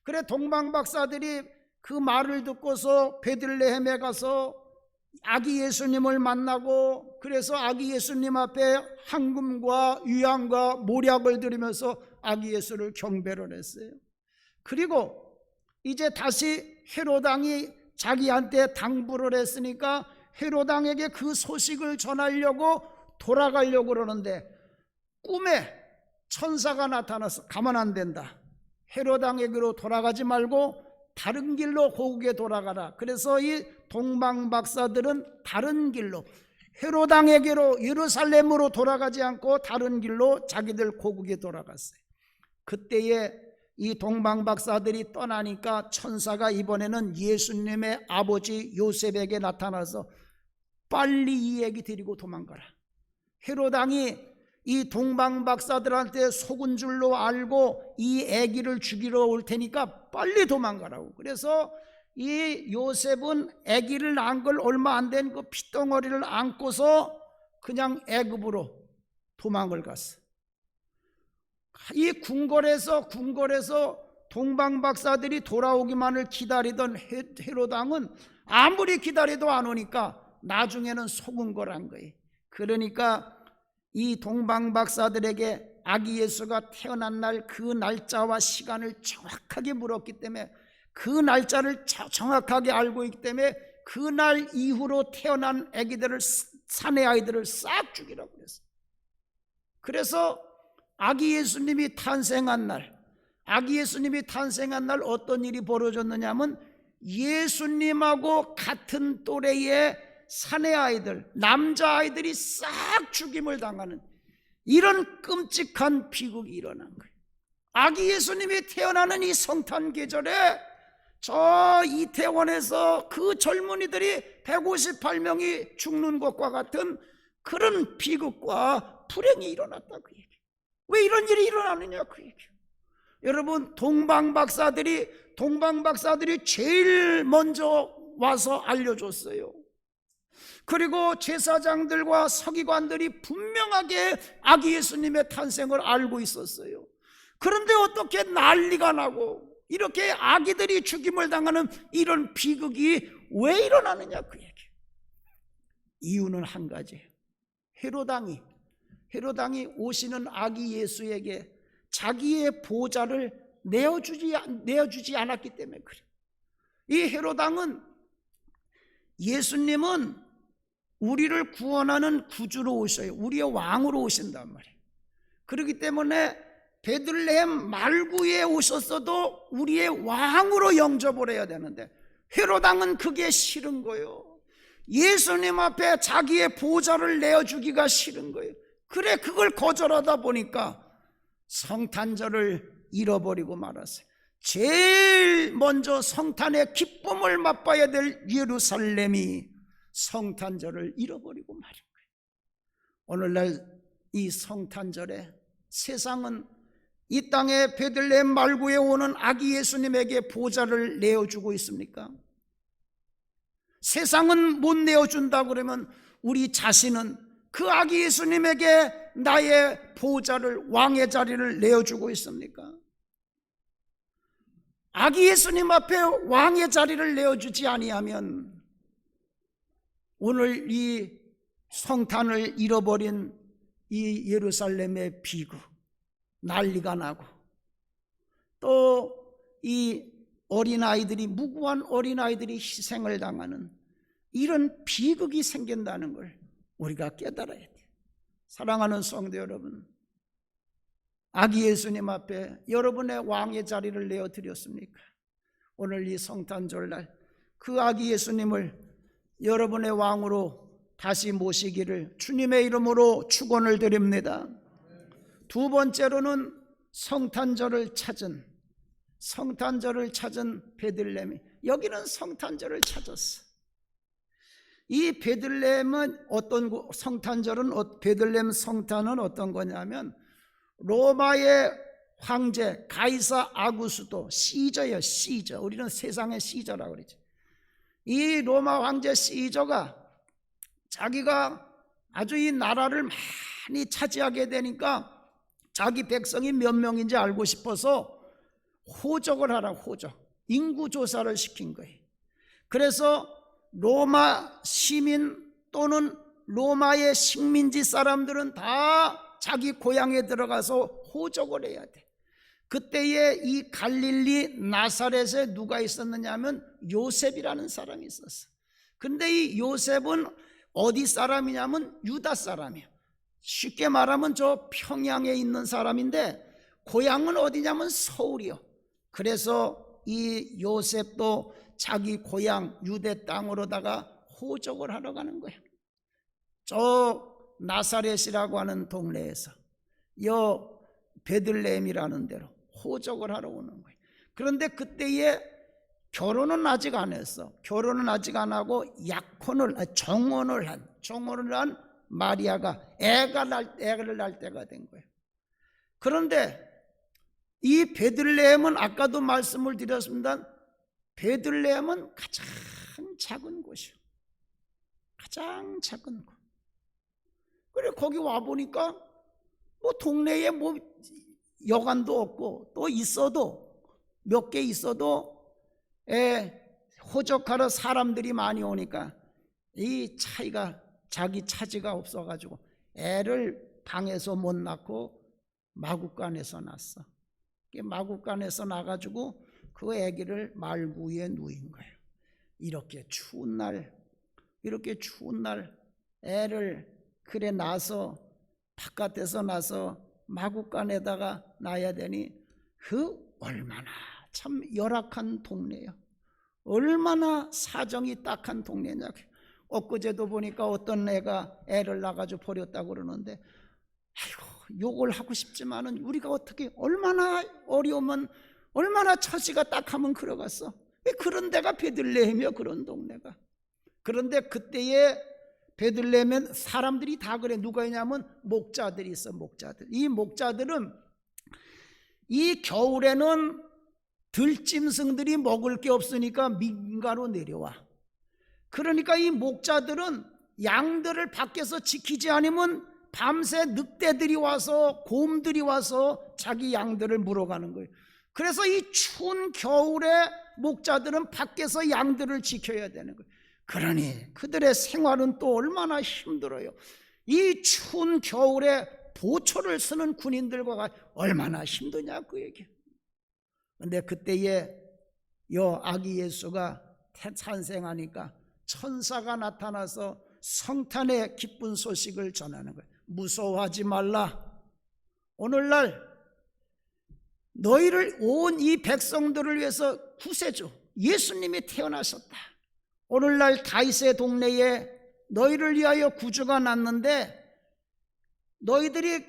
A: 그래 동방박사들이 그 말을 듣고서 베들레헴에 가서 아기 예수님을 만나고, 그래서 아기 예수님 앞에 황금과 유향과 모략을 드리면서 아기 예수를 경배를 했어요. 그리고 이제 다시 헤롯 왕이 자기한테 당부를 했으니까 헤롯 왕에게 그 소식을 전하려고 돌아가려고 그러는데 꿈에 천사가 나타나서 가만 안 된다. 헤롯 왕에게로 돌아가지 말고 다른 길로 고국에 돌아가라. 그래서 이 동방박사들은 다른 길로 헤롯 왕에게로 예루살렘으로 돌아가지 않고 다른 길로 자기들 고국에 돌아갔어요. 그때에 이 동방박사들이 떠나니까 천사가 이번에는 예수님의 아버지 요셉에게 나타나서 빨리 이 애기 데리고 도망가라. 헤롯 왕이 이 동방박사들한테 속은 줄로 알고 이 아기를 죽이러 올 테니까 빨리 도망가라고. 그래서 이 요셉은 아기를 낳은 걸 얼마 안 된 그 핏덩어리를 안고서 그냥 애굽으로 도망을 갔어. 이 궁궐에서 동방박사들이 돌아오기만을 기다리던 헤롯 왕은 아무리 기다려도 안 오니까 나중에는 속은 거란 거예요. 그러니까 이 동방박사들에게 아기 예수가 태어난 날 그 날짜와 시간을 정확하게 물었기 때문에, 그 날짜를 정확하게 알고 있기 때문에 그날 이후로 태어난 아기들을, 사내 아이들을 싹 죽이라고 그랬어요. 그래서 아기 예수님이 탄생한 날 어떤 일이 벌어졌느냐면, 예수님하고 같은 또래의 사내 아이들, 남자아이들이 싹 죽임을 당하는 이런 끔찍한 비극이 일어난 거예요. 아기 예수님이 태어나는 이 성탄 계절에 저 이태원에서 그 젊은이들이 158명이 죽는 것과 같은 그런 비극과 불행이 일어났다 그 얘기. 왜 이런 일이 일어나느냐 그 얘기. 여러분, 동방박사들이 제일 먼저 와서 알려줬어요. 그리고 제사장들과 서기관들이 분명하게 아기 예수님의 탄생을 알고 있었어요. 그런데 어떻게 난리가 나고 이렇게 아기들이 죽임을 당하는 이런 비극이 왜 일어나느냐 그 얘기. 이유는 한 가지예요. 헤롯 왕이 오시는 아기 예수에게 자기의 보좌를 내어주지 않았기 때문에 그래요. 이 헤롯 왕은 예수님은 우리를 구원하는 구주로 오셔요. 우리의 왕으로 오신단 말이에요. 그렇기 때문에 베들레헴 말구에 오셨어도 우리의 왕으로 영접을 해야 되는데 헤롯 왕은 그게 싫은 거예요. 예수님 앞에 자기의 보좌를 내어주기가 싫은 거예요. 그래, 그걸 거절하다 보니까 성탄절을 잃어버리고 말았어요. 제일 먼저 성탄의 기쁨을 맛봐야 될 예루살렘이 성탄절을 잃어버리고 말인 거예요. 오늘날 이 성탄절에 세상은 이 땅에 베들레헴 말구에 오는 아기 예수님에게 보좌를 내어주고 있습니까? 세상은 못 내어준다 그러면 우리 자신은 그 아기 예수님에게 나의 보좌를, 왕의 자리를 내어주고 있습니까? 아기 예수님 앞에 왕의 자리를 내어주지 아니하면 오늘 이 성탄을 잃어버린 이 예루살렘의 비극, 난리가 나고 또 이 어린아이들이, 무고한 어린아이들이 희생을 당하는 이런 비극이 생긴다는 걸 우리가 깨달아야 돼요. 사랑하는 성도 여러분, 아기 예수님 앞에 여러분의 왕의 자리를 내어드렸습니까? 오늘 이 성탄절날 그 아기 예수님을 여러분의 왕으로 다시 모시기를 주님의 이름으로 축원을 드립니다. 두 번째로는 성탄절을 찾은 베들레헴이, 여기는 성탄절을 찾았어. 이 베들레헴은 베들레헴 성탄은 어떤 거냐면 로마의 황제 가이사 아구스도, 시저예요. 시저. 우리는 세상의 시저라고 그러지. 이 로마 황제 시저가 자기가 아주 이 나라를 많이 차지하게 되니까 자기 백성이 몇 명인지 알고 싶어서 호적을 하라고, 인구 조사를 시킨 거예요. 그래서 로마 시민 또는 로마의 식민지 사람들은 다 자기 고향에 들어가서 호적을 해야 돼. 그때에 이 갈릴리 나사렛에 누가 있었느냐 하면 요셉이라는 사람이 있었어. 근데 이 요셉은 어디 사람이냐면 유다 사람이에요. 쉽게 말하면 저 평양에 있는 사람인데 고향은 어디냐면 서울이요. 그래서 이 요셉도 자기 고향 유대 땅으로다가 호적을 하러 가는 거예요. 저 나사렛이라고 하는 동네에서 여 베들레헴이라는 데로 호적을 하러 오는 거예요. 그런데 그때에 결혼은 아직 안 했어. 결혼은 아직 안 하고 정혼을 한 마리아가 애를 낳을 때가 된 거예요. 그런데 이 베들레헴은 아까도 말씀을 드렸습니다. 베들레헴은 가장 작은 곳이요. 가장 작은 곳. 그래, 거기 와보니까 뭐 동네에 뭐 여관도 없고 또 있어도 몇 개 있어도 호적하러 사람들이 많이 오니까 이 차이가 자기 차지가 없어가지고 애를 방에서 못 낳고 마구간에서 낳았어. 마구간에서 나가지고 그 아기를 말구 위에 누인 거예요. 이렇게 추운 날 애를 그래 낳아서 바깥에서 나서 마구간에다가 놔야 되니 그 얼마나 참 열악한 동네예요. 얼마나 사정이 딱한 동네냐. 엊그제도 보니까 어떤 애가 애를 낳아가지고 버렸다고 그러는데, 아이고 욕을 하고 싶지만은 우리가 어떻게, 얼마나 어려우면, 얼마나 처지가 딱하면 그러겠어. 왜 그런 데가 베들레헴이야, 그런 동네가. 그런데 그때에 베들레헴엔 사람들이 다 그래. 누가 있냐면 목자들이 있어. 목자들. 이 목자들은 이 겨울에는 들짐승들이 먹을 게 없으니까 민가로 내려와. 그러니까 이 목자들은 양들을 밖에서 지키지 않으면 밤새 늑대들이 와서, 곰들이 와서 자기 양들을 물어가는 거예요. 그래서 이 추운 겨울에 목자들은 밖에서 양들을 지켜야 되는 거예요. 그러니 그들의 생활은 또 얼마나 힘들어요. 이 추운 겨울에 보초를 쓰는 군인들과 얼마나 힘드냐 그 얘기. 근데 그때에 요 아기 예수가 탄생하니까 천사가 나타나서 성탄의 기쁜 소식을 전하는 거예요. 무서워하지 말라. 오늘날 너희를 온 이 백성들을 위해서 구세주 예수님이 태어나셨다. 오늘날 다윗의 동네에 너희를 위하여 구주가 났는데 너희들이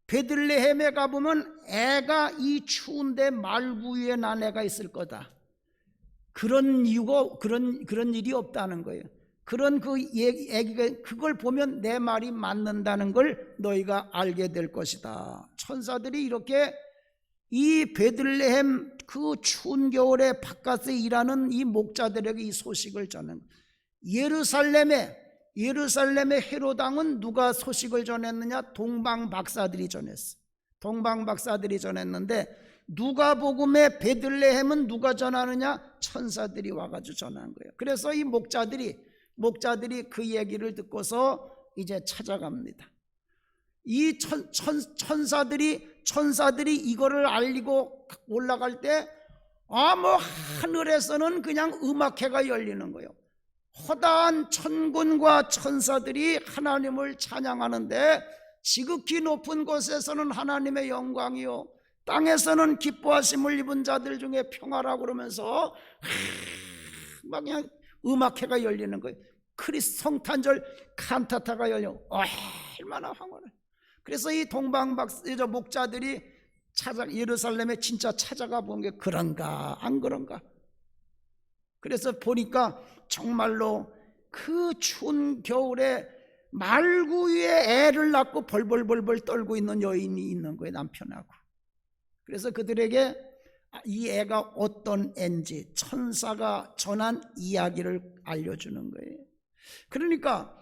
A: 베들레헴에 가보면 애가 이 추운데 말구 위에 난 애가 있을 거다. 그런 이유가 그런 일이 없다는 거예요. 그런 그 얘기가 그걸 보면 내 말이 맞는다는 걸 너희가 알게 될 것이다. 천사들이 이렇게 이 베들레헴 그 추운 겨울에 바깥에 일하는 이 목자들에게 이 소식을 전하는 거예요. 예루살렘의 헤롯 왕은 누가 소식을 전했느냐? 동방박사들이 전했어. 동방박사들이 전했는데 누가복음의 베들레헴은 누가 전하느냐? 천사들이 와가지고 전한 거예요. 그래서 이 목자들이 그 얘기를 듣고서 이제 찾아갑니다. 이 천사들이 이거를 알리고 올라갈 때 하늘에서는 그냥 음악회가 열리는 거예요. 허다한 천군과 천사들이 하나님을 찬양하는데 지극히 높은 곳에서는 하나님의 영광이요 땅에서는 기뻐하심을 입은 자들 중에 평화라고 그러면서 막 그냥 음악회가 열리는 거예요. 성탄절 칸타타가 열려. 얼마나 황홀해. 그래서 이 동방박사 목자들이 예루살렘에 진짜 찾아가 본 게 그런가 안 그런가. 그래서 보니까 정말로 그 추운 겨울에 말구 위에 애를 낳고 벌벌벌벌 떨고 있는 여인이 있는 거예요, 남편하고. 그래서 그들에게 이 애가 어떤 애인지 천사가 전한 이야기를 알려주는 거예요. 그러니까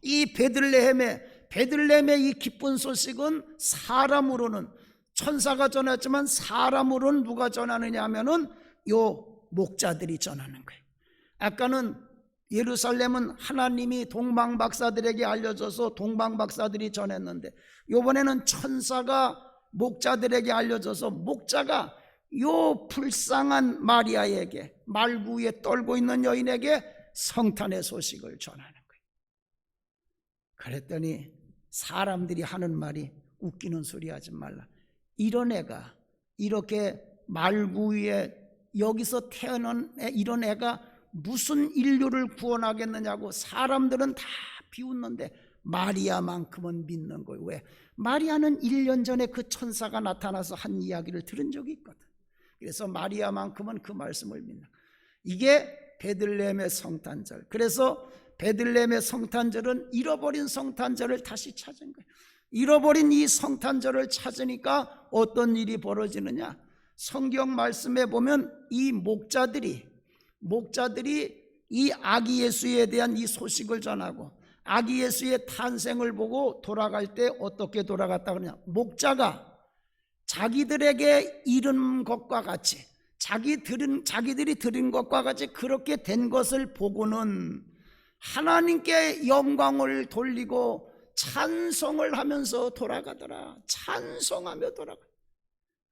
A: 이 베들레헴의 이 기쁜 소식은 사람으로는 천사가 전했지만 사람으로는 누가 전하느냐 하면은 요 목자들이 전하는 거예요. 아까는 예루살렘은 하나님이 동방박사들에게 알려줘서 동방박사들이 전했는데 이번에는 천사가 목자들에게 알려줘서 목자가 요 불쌍한 마리아에게 말구 위에 떨고 있는 여인에게 성탄의 소식을 전하는 거예요. 그랬더니 사람들이 하는 말이 웃기는 소리 하지 말라. 이런 애가 이렇게 말구 위에 여기서 태어난 이런 애가 무슨 인류를 구원하겠느냐고 사람들은 다 비웃는데 마리아만큼은 믿는 거예요. 왜? 마리아는 1년 전에 그 천사가 나타나서 한 이야기를 들은 적이 있거든. 그래서 마리아만큼은 그 말씀을 믿는 거예요. 이게 베들레헴의 성탄절. 그래서 베들레헴의 성탄절은 잃어버린 성탄절을 다시 찾은 거예요. 잃어버린 이 성탄절을 찾으니까 어떤 일이 벌어지느냐? 성경 말씀에 보면 이 목자들이 이 아기 예수에 대한 이 소식을 전하고 아기 예수의 탄생을 보고 돌아갈 때 어떻게 돌아갔다 그러냐? 목자가 자기들에게 이른 것과 같이 자기들이 들은 것과 같이 그렇게 된 것을 보고는 하나님께 영광을 돌리고 찬송을 하면서 돌아가더라. 찬송하며 돌아가.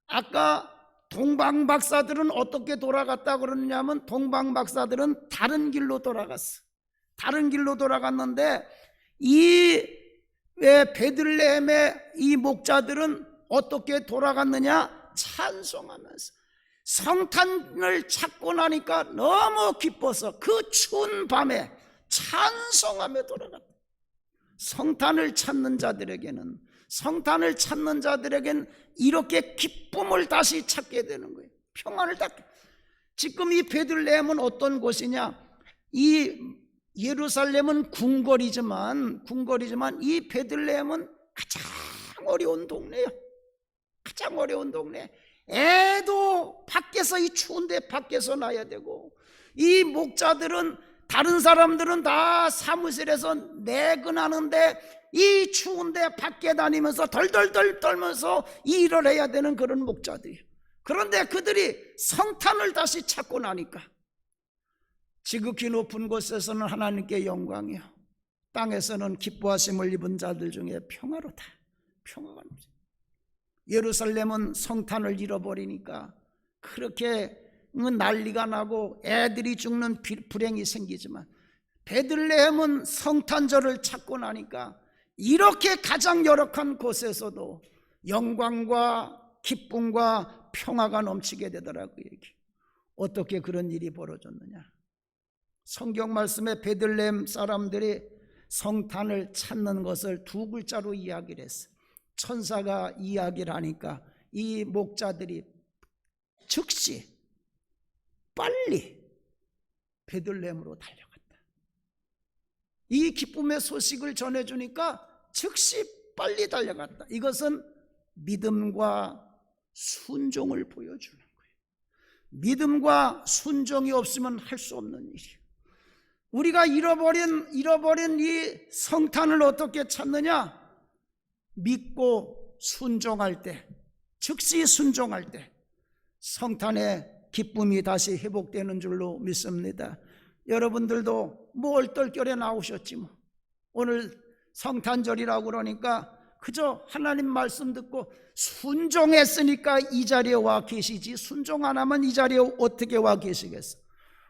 A: 아까 동방박사들은 어떻게 돌아갔다 그러냐면 동방박사들은 다른 길로 돌아갔어. 다른 길로 돌아갔는데 이 베들레헴의 이 목자들은 어떻게 돌아갔느냐? 찬송하면서. 성탄을 찾고 나니까 너무 기뻐서 그 추운 밤에 찬송하며 돌아갔다. 성탄을 찾는 자들에게는 이렇게 기쁨을 다시 찾게 되는 거예요. 평안을 찾게. 지금 이 베들레헴은 어떤 곳이냐? 이 예루살렘은 궁궐이지만 이 베들레헴은 가장 어려운 동네예요. 가장 어려운 동네. 애도 밖에서 이 추운데 밖에서 나야 되고 이 목자들은 다른 사람들은 다 사무실에서 내근하는데 이 추운데 밖에 다니면서 덜덜덜 떨면서 일을 해야 되는 그런 목자들이에요. 그런데 그들이 성탄을 다시 찾고 나니까 지극히 높은 곳에서는 하나님께 영광이요 땅에서는 기뻐하심을 입은 자들 중에 평화로다. 평화가 없어요. 예루살렘은 성탄을 잃어버리니까 그렇게 난리가 나고 애들이 죽는 불행이 생기지만 베들레헴은 성탄절을 찾고 나니까 이렇게 가장 열악한 곳에서도 영광과 기쁨과 평화가 넘치게 되더라고요. 어떻게 그런 일이 벌어졌느냐? 성경 말씀에 베들레헴 사람들이 성탄을 찾는 것을 두 글자로 이야기를 했어요. 천사가 이야기를 하니까 이 목자들이 즉시 빨리 베들레헴으로 달려갔다. 이 기쁨의 소식을 전해주니까 즉시 빨리 달려갔다. 이것은 믿음과 순종을 보여주는 거예요. 믿음과 순종이 없으면 할 수 없는 일이에요. 우리가 잃어버린 이 성탄을 어떻게 찾느냐? 믿고 순종할 때, 즉시 순종할 때 성탄의 기쁨이 다시 회복되는 줄로 믿습니다. 여러분들도 뭐 얼떨결에 나오셨지 뭐. 오늘 성탄절이라고 그러니까 그저 하나님 말씀 듣고 순종했으니까 이 자리에 와 계시지, 순종 안 하면 이 자리에 어떻게 와 계시겠어?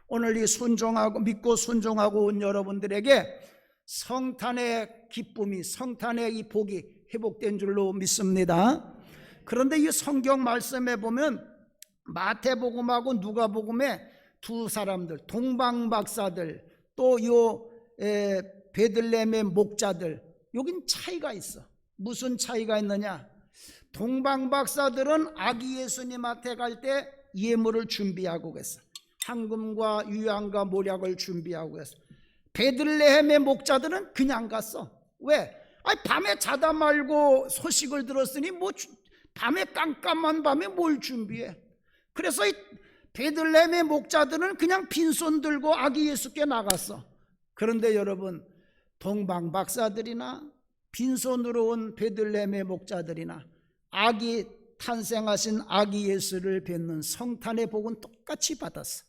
A: 오늘 이 순종하고 믿고 순종하고 온 여러분들에게 성탄의 기쁨이, 성탄의 이 복이 회복된 줄로 믿습니다. 그런데 이 성경 말씀에 보면 마태복음하고 누가복음에 두 사람들, 동방박사들, 또 요 베들레헴의 목자들, 여긴 차이가 있어. 무슨 차이가 있느냐? 동방박사들은 아기 예수님한테 갈 때 예물을 준비하고 갔어. 황금과 유향과 모략을 준비하고 갔어. 베들레헴의 목자들은 그냥 갔어. 왜? 밤에 자다 말고 소식을 들었으니 뭐 밤에 깜깜한 밤에 뭘 준비해? 그래서 이 베들레헴의 목자들은 그냥 빈손 들고 아기 예수께 나갔어. 그런데 여러분, 동방 박사들이나 빈손으로 온 베들레헴의 목자들이나 아기 탄생하신 아기 예수를 뵙는 성탄의 복은 똑같이 받았어.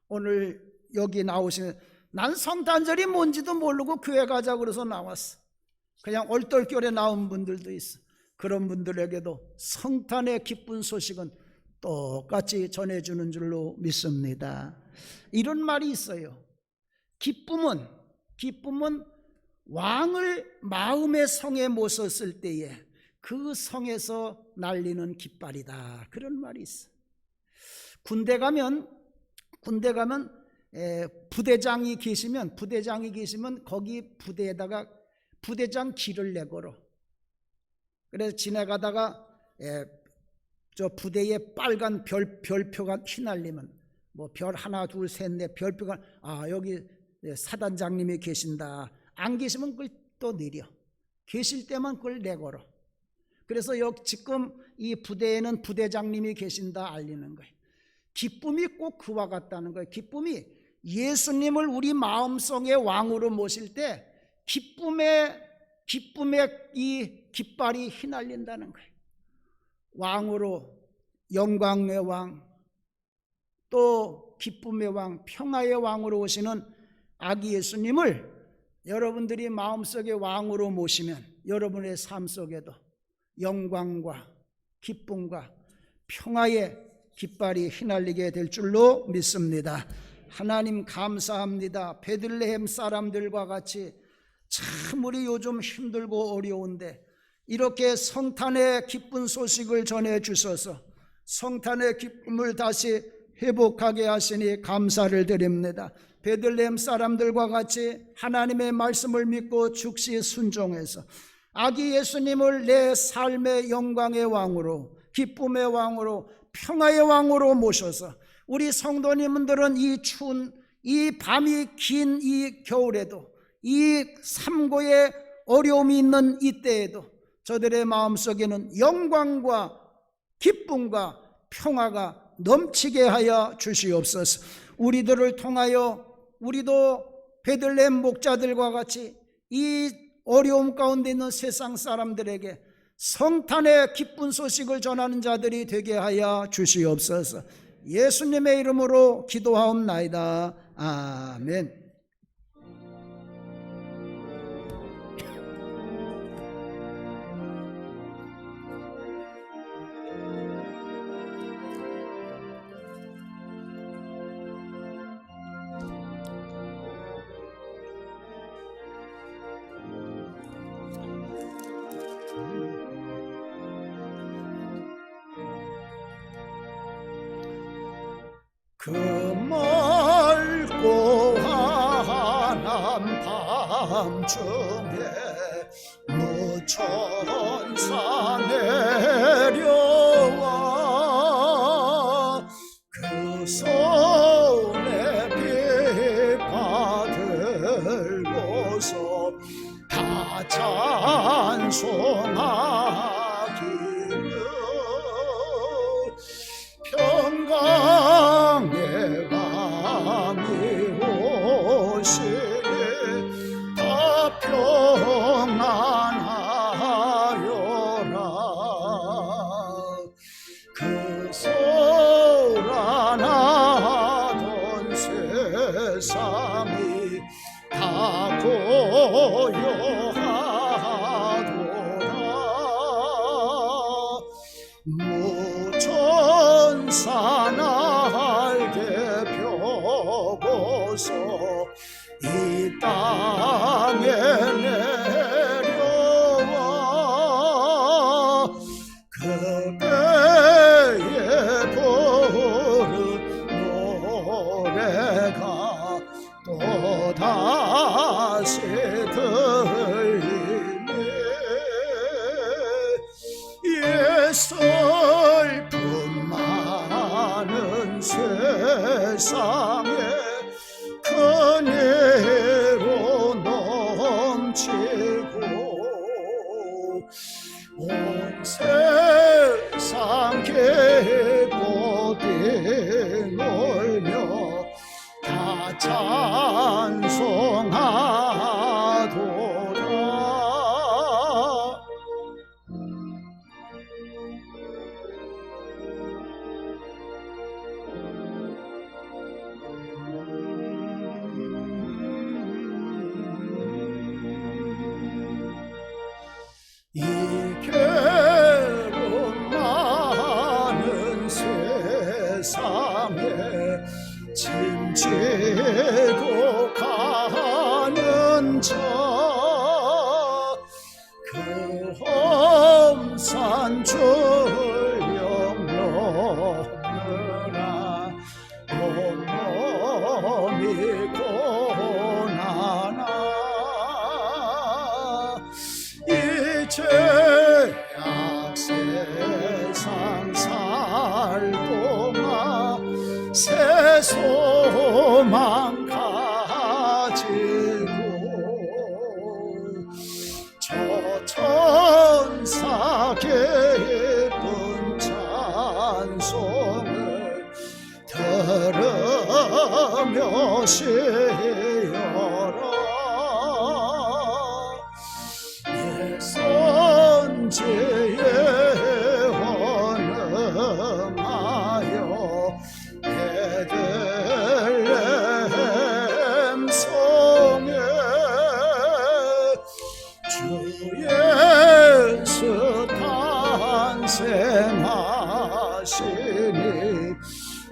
A: 오늘 여기 나오시는, 난 성탄절이 뭔지도 모르고 교회 가자고 그래서 나왔어. 그냥 얼떨결에 나온 분들도 있어. 그런 분들에게도 성탄의 기쁜 소식은 똑같이 전해주는 줄로 믿습니다. 이런 말이 있어요. 기쁨은 왕을 마음의 성에 모셨을 때에 그 성에서 날리는 깃발이다. 그런 말이 있어. 군대 가면 부대장이 계시면 거기 부대에다가 부대장 길을 내걸어. 그래서 지나가다가 저 부대에 빨간 별표가 휘날리면 뭐 별 하나 둘 셋 넷 별표가, 여기 사단장님이 계신다. 안 계시면 그걸 또 내려. 계실 때만 그걸 내걸어. 그래서 지금 이 부대에는 부대장님이 계신다 알리는 거예요. 기쁨이 꼭 그와 같다는 거예요. 기쁨이 예수님을 우리 마음속의 왕으로 모실 때 기쁨의 이 깃발이 휘날린다는 거예요. 왕으로, 영광의 왕, 또 기쁨의 왕, 평화의 왕으로 오시는 아기 예수님을 여러분들이 마음속에 왕으로 모시면 여러분의 삶 속에도 영광과 기쁨과 평화의 깃발이 휘날리게 될 줄로 믿습니다. 하나님 감사합니다. 베들레헴 사람들과 같이 참 우리 요즘 힘들고 어려운데 이렇게 성탄의 기쁜 소식을 전해 주셔서 성탄의 기쁨을 다시 회복하게 하시니 감사를 드립니다. 베들레헴 사람들과 같이 하나님의 말씀을 믿고 즉시 순종해서 아기 예수님을 내 삶의 영광의 왕으로, 기쁨의 왕으로, 평화의 왕으로 모셔서 우리 성도님들은 이 추운, 이 밤이 긴 이 겨울에도, 이 삼고의 어려움이 있는 이때에도 저들의 마음속에는 영광과 기쁨과 평화가 넘치게 하여 주시옵소서. 우리들을 통하여 우리도 베들레헴 목자들과 같이 이 어려움 가운데 있는 세상 사람들에게 성탄의 기쁜 소식을 전하는 자들이 되게 하여 주시옵소서. 예수님의 이름으로 기도하옵나이다. 아멘. 그 멀고 환한 밤중에 무천사 내려와 그 손에 빗바 들고서 다 찬송하기를 평강의 왕이 오시니 다 평안하여라. 그 소란하던 세상이 다 고요하도다. 무천사 날개 펴고서 이 땅에 내려와 그대의 부른 노래가 또다시 들리네. 예슬픔 많은 세상에 그네로 넘치고 온 세상 기쁘게 놀며 다 찬송하도다. 이 괴로움 많은 세상에 짐지고 가는 자 그 험산 줄령 넘느라 온몸이 고나나 이제 약세상 살 동안 새 소망 가지고 저 천사 기쁜 찬송을 들으며 쉬어라. 선지에 헌음하여 베들레헴 성에 주 예수 탄생하시니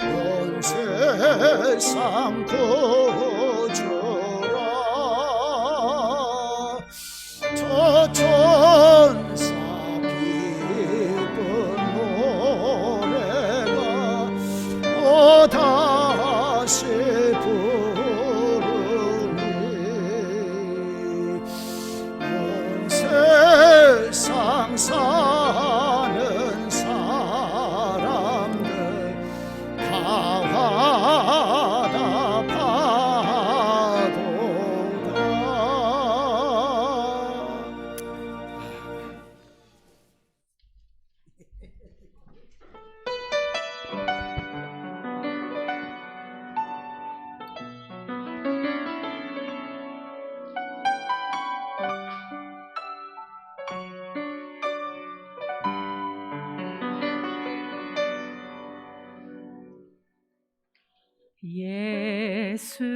A: 온 세상 구주라. 저 천사 기쁜 노래가 또다시 부르니 온 세상 사는 사람들 다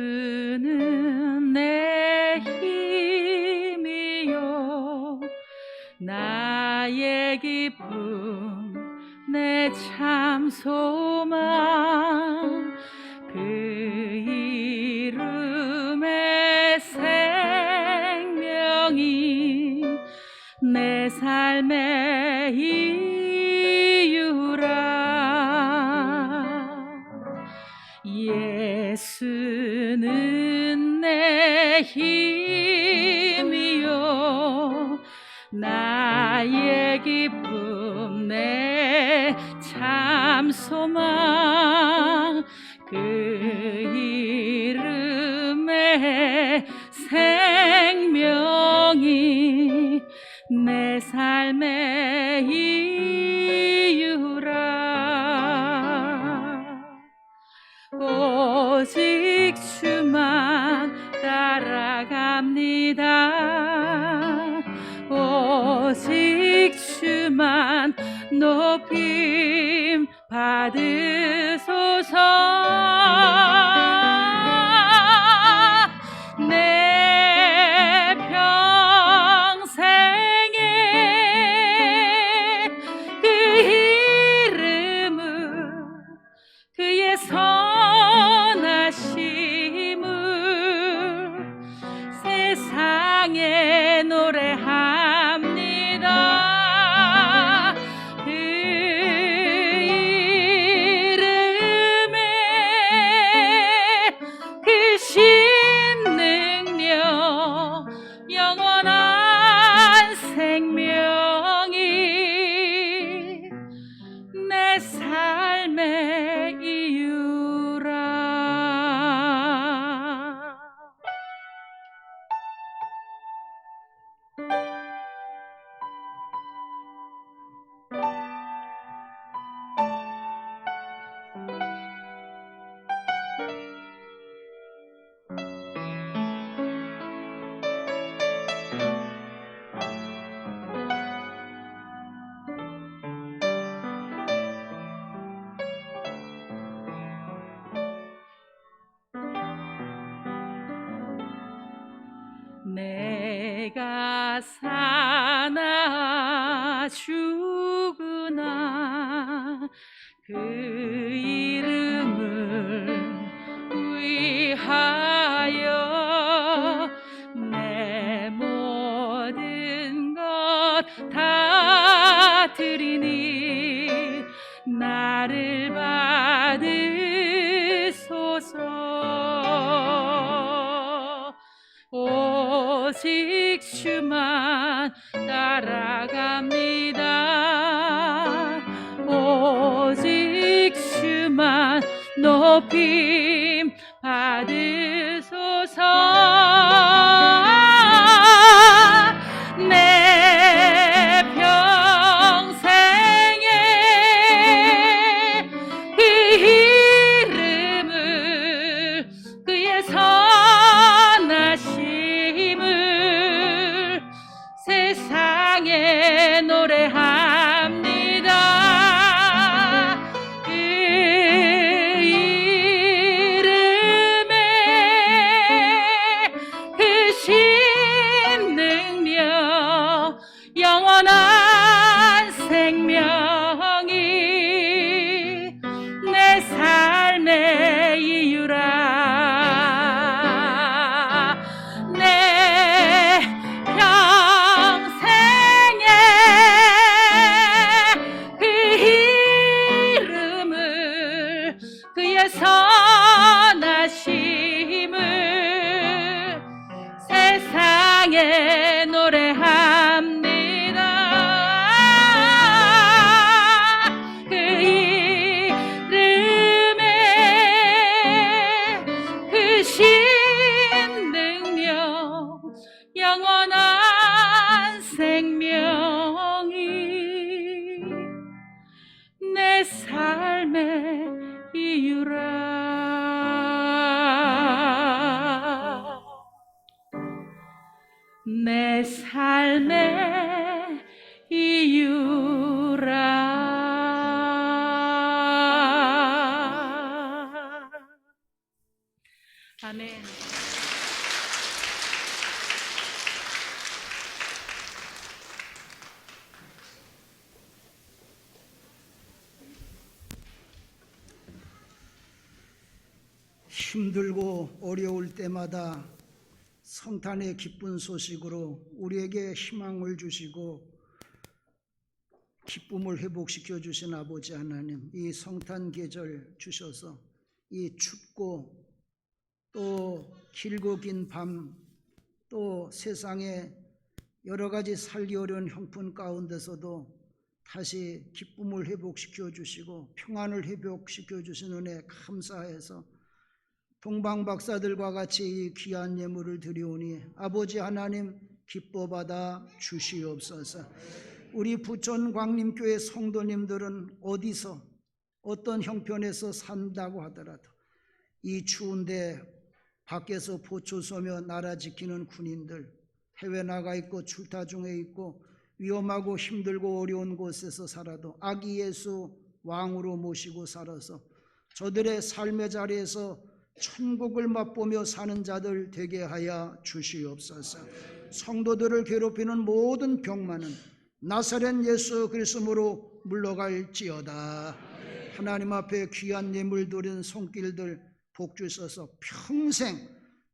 C: 예수는 내 힘이요 나의 기쁨 내 참 소망 그 이름의 생명이 내 삶의 이유라. 예수는 내 힘이요 나의 기쁨 내 참 소망 그 이름에 생명이 내 삶의 이유라 오직 주만 따라갑니다 오직 주만 높임 받으소서 내 평생에 그 이름을 그의 선하심을 세상에 노래합니다 그 이름에 그 신능력 영원한 생명이 내 삶의 이유라 내가 사나 죽으나 그 이름을 위하여 내 모든 것 다 드리니 나를 받으소서 오직 주만 따라갑니다 오직 주만 높임 받으소서 내 평생에 그 이름을 그의 선하심을 세상에 노래합니다 그 이름에 그 신능력 영원한 생명이 내 삶의 이유라 내 평생에 그 이름을 그의 선하심을 세상에 노래합니다 그 이름에 그 신능력 영원한 생명이 내 삶의 이유라 내 삶의 이유라 아멘.
A: 힘들고 어려울 때마다 성탄의 기쁜 소식으로 우리에게 희망을 주시고 기쁨을 회복시켜 주신 아버지 하나님, 이 성탄 계절 주셔서 이 춥고 또 길고 긴 밤, 또 세상에 여러 가지 살기 어려운 형편 가운데서도 다시 기쁨을 회복시켜 주시고 평안을 회복시켜 주신 은혜 감사해서 동방 박사들과 같이 이 귀한 예물을 드리오니 아버지 하나님 기뻐 받아 주시옵소서. 우리 부천 광림교회 성도님들은 어디서 어떤 형편에서 산다고 하더라도 이 추운데 밖에서 보초 서며 나라 지키는 군인들, 해외 나가 있고 출타 중에 있고 위험하고 힘들고 어려운 곳에서 살아도 아기 예수 왕으로 모시고 살아서 저들의 삶의 자리에서 천국을 맛보며 사는 자들 되게 하여 주시옵소서. 성도들을 괴롭히는 모든 병만은 나사렛 예수 그리스도로 물러갈지어다. 하나님 앞에 귀한 예물 드린 손길들 복 주셔서 평생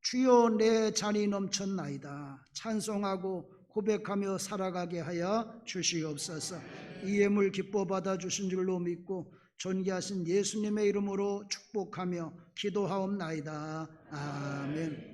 A: 주여 내 잔이 넘쳤나이다 찬송하고 고백하며 살아가게 하여 주시옵소서. 이 예물 기뻐 받아주신 줄로 믿고 존귀하신 예수님의 이름으로 축복하며 기도하옵나이다. 아멘.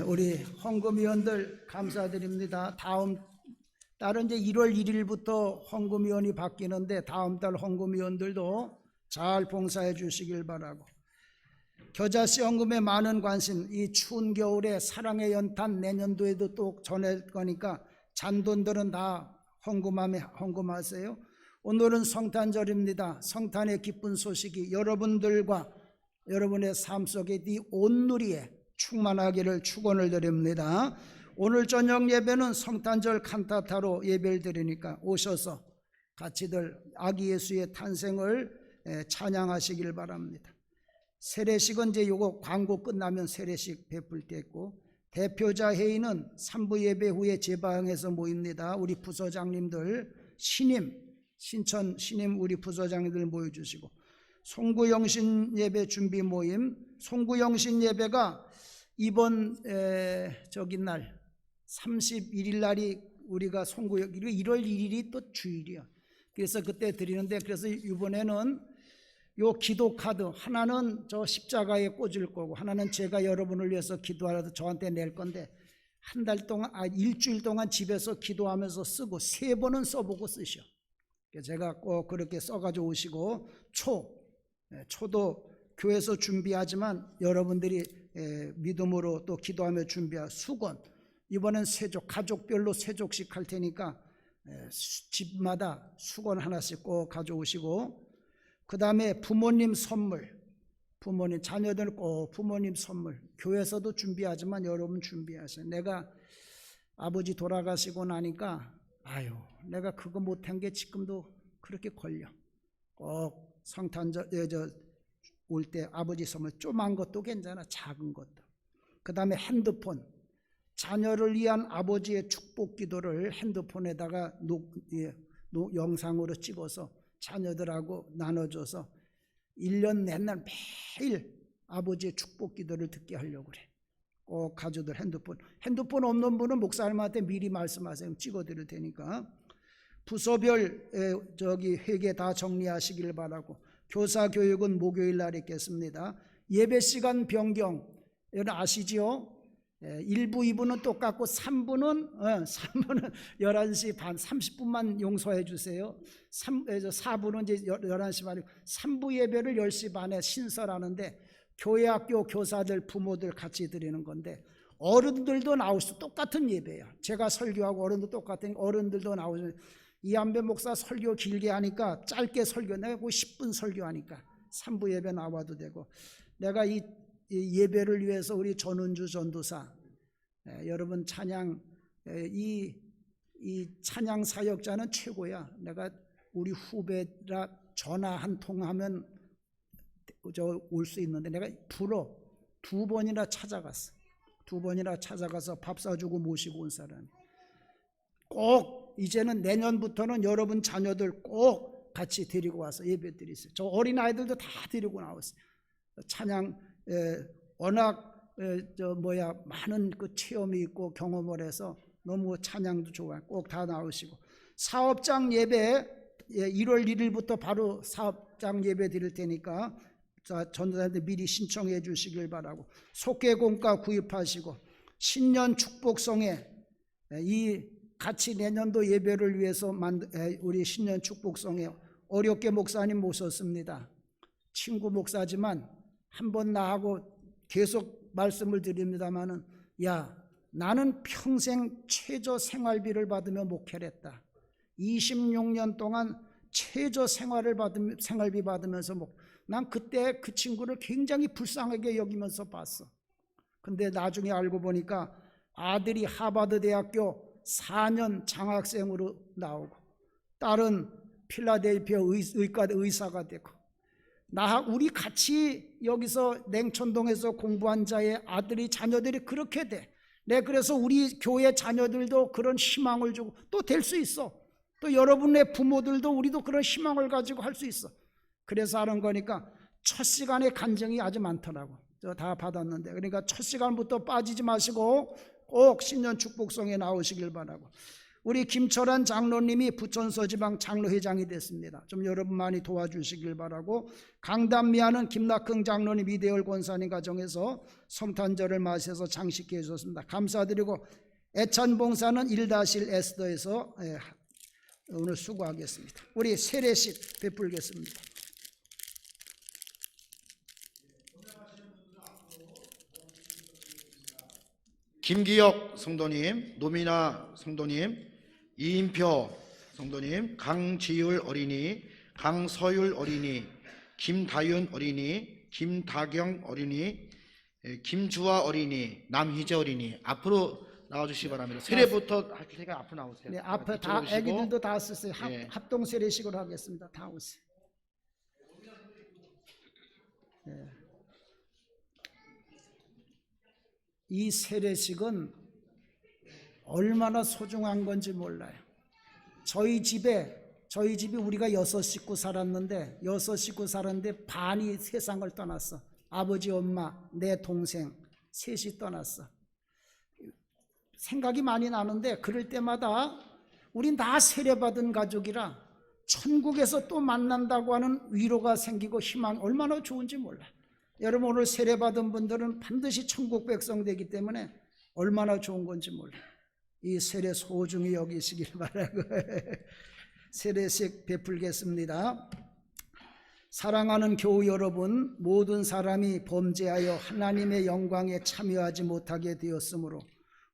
A: 우리 헌금위원들 감사드립니다. 다음 달은 이제 1월 1일부터 헌금위원이 바뀌는데 다음 달 헌금위원들도 잘 봉사해 주시길 바라고, 겨자씨 헌금에 많은 관심, 이 추운 겨울에 사랑의 연탄 내년도에도 또 전할 거니까 잔돈들은 다 헌금하세요. 오늘은 성탄절입니다. 성탄의 기쁜 소식이 여러분들과 여러분의 삶 속에 이 온누리에 충만하기를 축원을 드립니다. 오늘 저녁 예배는 성탄절 칸타타로 예배를 드리니까 오셔서 같이들 아기 예수의 탄생을 찬양하시길 바랍니다. 세례식은 이제 요거 광고 끝나면 세례식 베풀 때 있고, 대표자 회의는 3부 예배 후에 제 방에서 모입니다. 우리 부서장님들 신천 신임 우리 부서장님들 모여주시고, 송구영신 예배 준비 모임, 송구영신 예배가 이번 날 31일 날이 우리가 송구영 1월 1일이 또 주일이야. 그래서 그때 드리는데, 그래서 이번에는 요 기도 카드 하나는 저 십자가에 꽂을 거고 하나는 제가 여러분을 위해서 기도하라도 저한테 낼 건데, 한 달 동안 일주일 동안 집에서 기도하면서 쓰고 3번은 써보고 쓰셔. 제가 꼭 그렇게 써가지고 오시고, 초도 교회에서 준비하지만 여러분들이 믿음으로 또 기도하며 준비할 수건, 이번엔 가족별로 3족씩 할 테니까 집마다 수건 하나씩 꼭 가져오시고, 그 다음에 부모님 선물, 자녀들 꼭 부모님 선물, 교회에서도 준비하지만 여러분 준비하세요. 내가 아버지 돌아가시고 나니까 내가 그거 못한 게 지금도 그렇게 걸려. 꼭 성탄절 올 때 아버지 선물, 조그만 것도 괜찮아, 작은 것도. 그 다음에 핸드폰, 자녀를 위한 아버지의 축복 기도를 핸드폰에다가 영상으로 찍어서 자녀들하고 나눠줘서 1년 내내 매일 아버지의 축복 기도를 듣게 하려고 그래. 꼭 가져들 핸드폰 없는 분은 목사님한테 미리 말씀하세요. 찍어드릴 테니까. 부서별 회계 다 정리하시길 바라고, 교사 교육은 목요일 날 있겠습니다. 예배 시간 변경 여러분 아시지요? 1부 2부는 똑같고 3부는 11시 반 30분만 용서해 주세요. 4부는 이제 11시 반이고 3부 예배를 10시 반에 신설하는데, 교회학교 교사들 부모들 같이 드리는 건데, 어른들도 나올 수 똑같은 예배예요. 제가 설교하고 어른도 똑같은, 어른들도 나오죠. 이한배 목사 설교 길게 하니까 짧게 설교, 내가 10분 설교하니까 3부 예배 나와도 되고, 내가 이 예배를 위해서 우리 전은주 전도사 여러분 찬양, 이 찬양 사역자는 최고야. 내가 우리 후배라 전화 한 통하면 올 수 있는데 내가 불어 2번이나 찾아갔어. 2번이나 찾아가서 밥 사주고 모시고 온 사람이. 꼭 이제는 내년부터는 여러분 자녀들 꼭 같이 데리고 와서 예배 드리세요. 저 어린아이들도 다 데리고 나왔어요. 찬양 워낙 많은 그 체험이 있고 경험을 해서 너무 찬양도 좋아요. 꼭 다 나오시고, 사업장 예배 1월 1일부터 바로 사업장 예배 드릴 테니까 전도사님들 미리 신청해 주시길 바라고, 속개공과 구입하시고, 신년 축복성에 이 같이 내년도 예배를 위해서 우리 신년 축복성에 어렵게 목사님 모셨습니다. 친구 목사지만 한번 나하고 계속 말씀을 드립니다마는, 야, 나는 평생 최저 생활비를 받으며 목회를 했다. 26년 동안 최저 생활비 받으면서 난 그때 그 친구를 굉장히 불쌍하게 여기면서 봤어. 근데 나중에 알고 보니까 아들이 하버드 대학교 4년 장학생으로 나오고, 딸은 필라델피아 의사가 되고, 우리 같이 여기서 냉천동에서 공부한 자의 자녀들이 그렇게 돼. 그래서 우리 교회 자녀들도 그런 희망을 주고 또 될 수 있어. 또 여러분의 부모들도 우리도 그런 희망을 가지고 할 수 있어. 그래서 하는 거니까 첫 시간에 간증이 아주 많더라고. 저 다 받았는데, 그러니까 첫 시간부터 빠지지 마시고 꼭 신년 축복성에 나오시길 바라고. 우리 김철환 장로님이 부천서 지방 장로회장이 됐습니다. 좀 여러분 많이 도와주시길 바라고, 강단미하는 김낙흥 장로님, 이대열 권사님 가정에서 성탄절을 맞이해서 장식해 주셨습니다. 감사드리고, 애찬봉사는 1-1 에스더에서 오늘 수고하겠습니다. 우리 세례식 베풀겠습니다.
D: 김기혁 성도님, 노미나 성도님, 이인표 성도님, 강지율 어린이, 강서율 어린이, 김다윤 어린이, 김다경 어린이, 김주아 어린이, 남희재 어린이 앞으로 나와주시기 바랍니다. 세례부터 할 테니까 앞으로 나오세요.
A: 네, 앞에 다
D: 오시고.
A: 애기들도 다 쓰세요.
D: 네.
A: 합동 세례식으로 하겠습니다. 다 오세요. 네. 이 세례식은 얼마나 소중한 건지 몰라요. 저희 집이 우리가 6식구 살았는데 6식구 살았는데 반이 세상을 떠났어. 아버지, 엄마, 내 동생 셋이 떠났어. 생각이 많이 나는데 그럴 때마다 우린 다 세례받은 가족이라 천국에서 또 만난다고 하는 위로가 생기고 희망, 얼마나 좋은지 몰라. 여러분, 오늘 세례받은 분들은 반드시 천국 백성 되기 때문에 얼마나 좋은 건지 몰라. 이 세례 소중히 여기시길 바라고 세례식 베풀겠습니다. 사랑하는 교우 여러분, 모든 사람이 범죄하여 하나님의 영광에 참여하지 못하게 되었으므로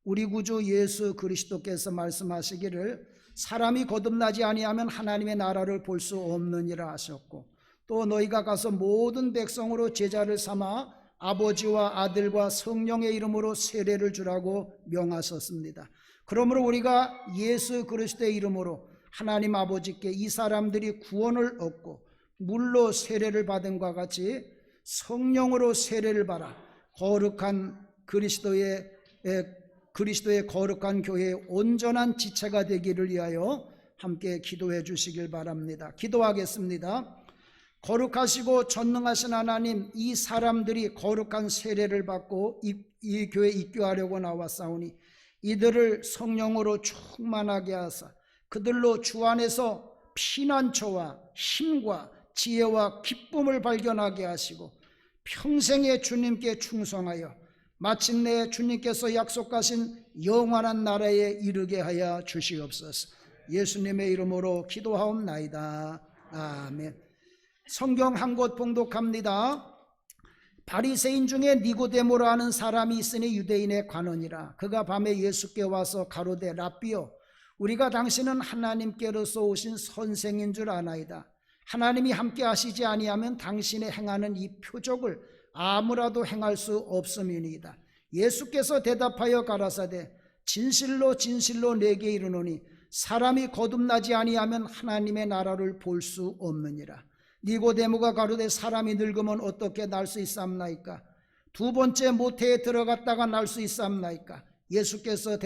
A: 우리 구주 예수 그리스도께서 말씀하시기를 사람이 거듭나지 아니하면 하나님의 나라를 볼 수 없느니라 하셨고, 또 너희가 가서 모든 백성으로 제자를 삼아 아버지와 아들과 성령의 이름으로 세례를 주라고 명하셨습니다. 그러므로 우리가 예수 그리스도의 이름으로 하나님 아버지께 이 사람들이 구원을 얻고 물로 세례를 받은 것 같이 성령으로 세례를 받아 거룩한 그리스도의 거룩한 교회의 온전한 지체가 되기를 위하여 함께 기도해 주시길 바랍니다. 기도하겠습니다. 거룩하시고 전능하신 하나님, 이 사람들이 거룩한 세례를 받고 이 교회에 입교하려고 나왔사오니 이들을 성령으로 충만하게 하사 그들로 주 안에서 피난처와 힘과 지혜와 기쁨을 발견하게 하시고 평생에 주님께 충성하여 마침내 주님께서 약속하신 영원한 나라에 이르게 하여 주시옵소서. 예수님의 이름으로 기도하옵나이다. 아멘. 성경 한 곳 봉독합니다. 바리새인 중에 니고데모라 하는 사람이 있으니 유대인의 관원이라. 그가 밤에 예수께 와서 가로되 랍비여, 우리가 당신은 하나님께로서 오신 선생인 줄 아나이다. 하나님이 함께 하시지 아니하면 당신의 행하는 이 표적을 아무라도 행할 수 없음이니이다. 예수께서 대답하여 가라사대 진실로 진실로 내게 이르노니 사람이 거듭나지 아니하면 하나님의 나라를 볼 수 없느니라. 니고데모가 가로되 사람이 늙으면 어떻게 날 수 있사옵나이까? 두 번째 모태에 들어갔다가 날 수 있사옵나이까? 예수께서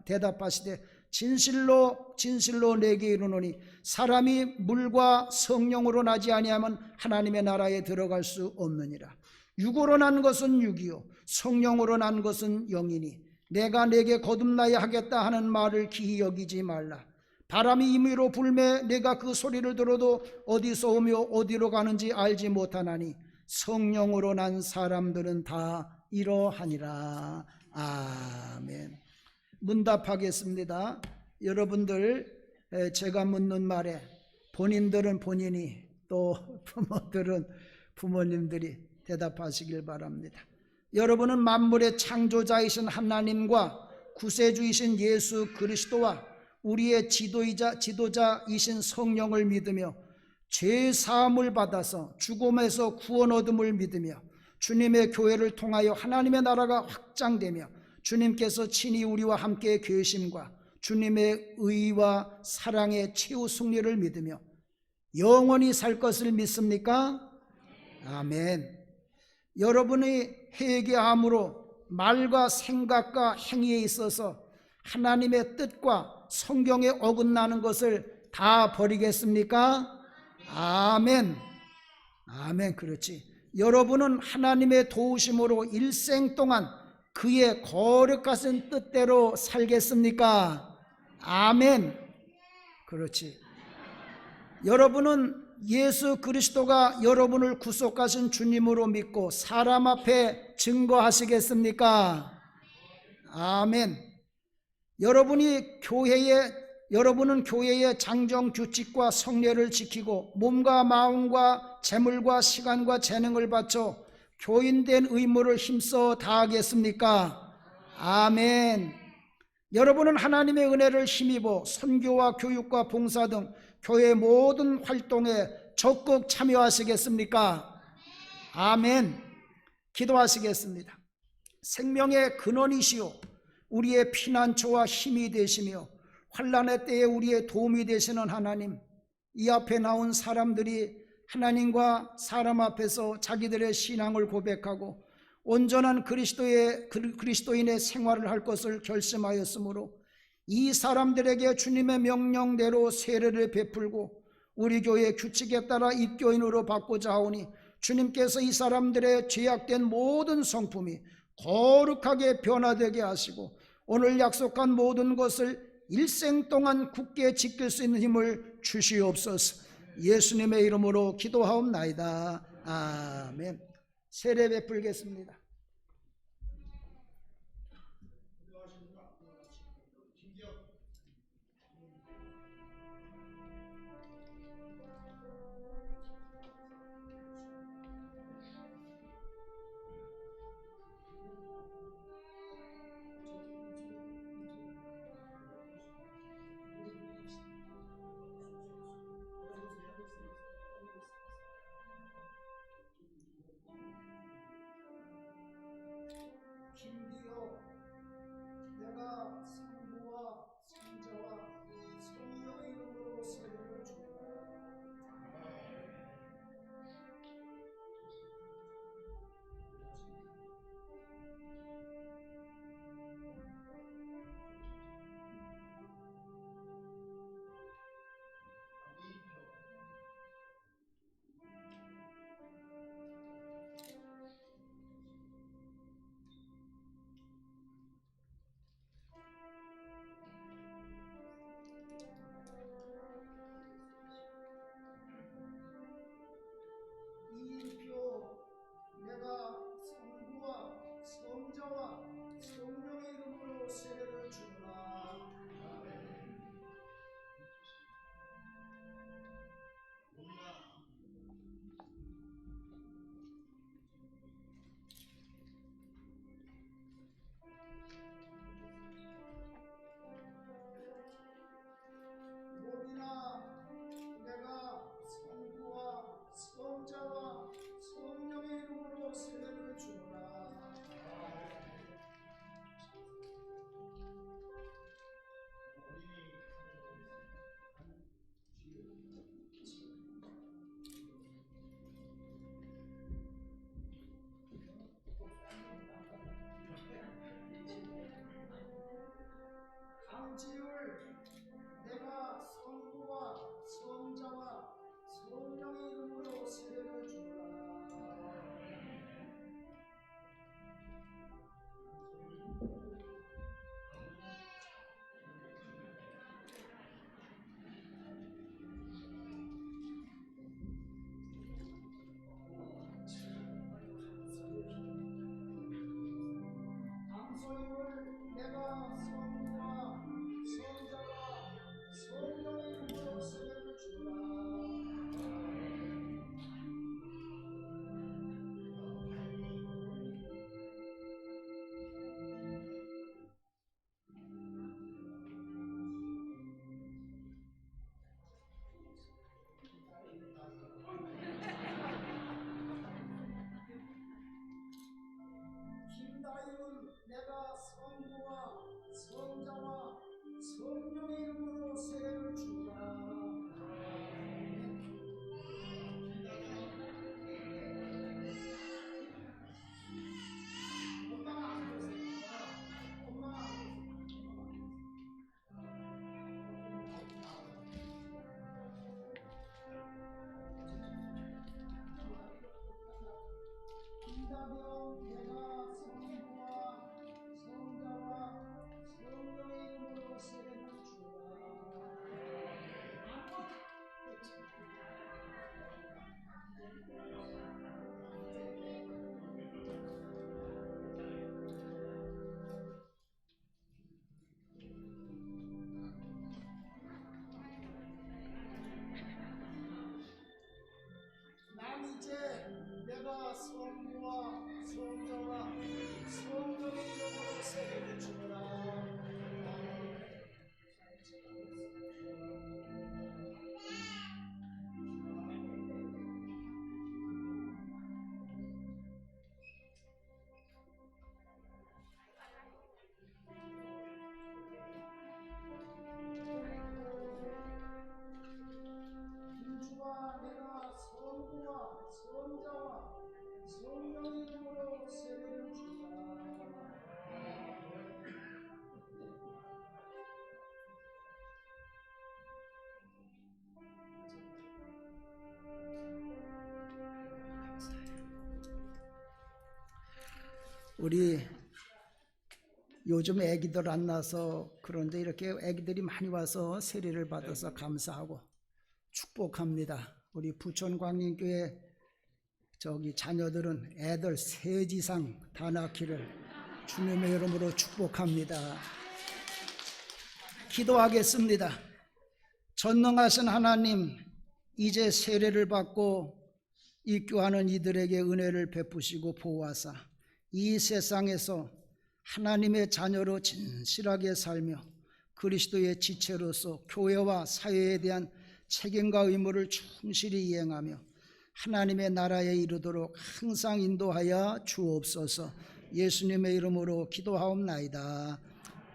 A: 대답하시되 진실로 진실로 내게 이르노니 사람이 물과 성령으로 나지 아니하면 하나님의 나라에 들어갈 수 없느니라. 육으로 난 것은 육이요 성령으로 난 것은 영이니 내가 내게 거듭나야 하겠다 하는 말을 기이 여기지 말라. 바람이 임의로 불매 내가 그 소리를 들어도 어디서 오며 어디로 가는지 알지 못하나니 성령으로 난 사람들은 다 이러하니라. 아멘. 문답하겠습니다. 여러분들 제가 묻는 말에 본인들은 본인이 또 부모들은 부모님들이 대답하시길 바랍니다. 여러분은 만물의 창조자이신 하나님과 구세주이신 예수 그리스도와 우리의 지도자이신 성령을 믿으며 죄 사함을 받아서 죽음에서 구원 얻음을 믿으며 주님의 교회를 통하여 하나님의 나라가 확장되며 주님께서 친히 우리와 함께 계심과 주님의 의와 사랑의 최후 승리를 믿으며 영원히 살 것을 믿습니까? 아멘. 여러분이 회개함으로 말과 생각과 행위에 있어서 하나님의 뜻과 성경에 어긋나는 것을 다 버리겠습니까? 아멘. 아멘. 그렇지. 여러분은 하나님의 도우심으로 일생 동안 그의 거룩하신 뜻대로 살겠습니까? 아멘. 그렇지. 여러분은 예수 그리스도가 여러분을 구속하신 주님으로 믿고 사람 앞에 증거하시겠습니까? 아멘. 여러분은 교회의 장정 규칙과 성례를 지키고 몸과 마음과 재물과 시간과 재능을 바쳐 교인된 의무를 힘써 다하겠습니까? 아멘. 여러분은 하나님의 은혜를 힘입어 선교와 교육과 봉사 등 교회 모든 활동에 적극 참여하시겠습니까? 아멘. 기도하시겠습니다. 생명의 근원이시오 우리의 피난처와 힘이 되시며 환난의 때에 우리의 도움이 되시는 하나님, 이 앞에 나온 사람들이 하나님과 사람 앞에서 자기들의 신앙을 고백하고 온전한 그리스도인의 생활을 할 것을 결심하였으므로 이 사람들에게 주님의 명령대로 세례를 베풀고 우리 교회 규칙에 따라 입교인으로 받고자 하오니 주님께서 이 사람들의 죄악된 모든 성품이 거룩하게 변화되게 하시고 오늘 약속한 모든 것을 일생 동안 굳게 지킬 수 있는 힘을 주시옵소서. 예수님의 이름으로 기도하옵나이다. 아멘. 세례 베풀겠습니다. 김기호, 내가 성부와 성자와 성령 우리 요즘 애기들 안 나서 그런데 이렇게 애기들이 많이 와서 세례를 받아서 감사하고 축복합니다. 우리 부천광림교회 저기 자녀들은 애들 3지상 다 낳기를 주님의 이름으로 축복합니다. 기도하겠습니다. 전능하신 하나님, 이제 세례를 받고 입교하는 이들에게 은혜를 베푸시고 보호하사 이 세상에서 하나님의 자녀로 진실하게 살며 그리스도의 지체로서 교회와 사회에 대한 책임과 의무를 충실히 이행하며 하나님의 나라에 이르도록 항상 인도하여 주옵소서. 예수님의 이름으로 기도하옵나이다.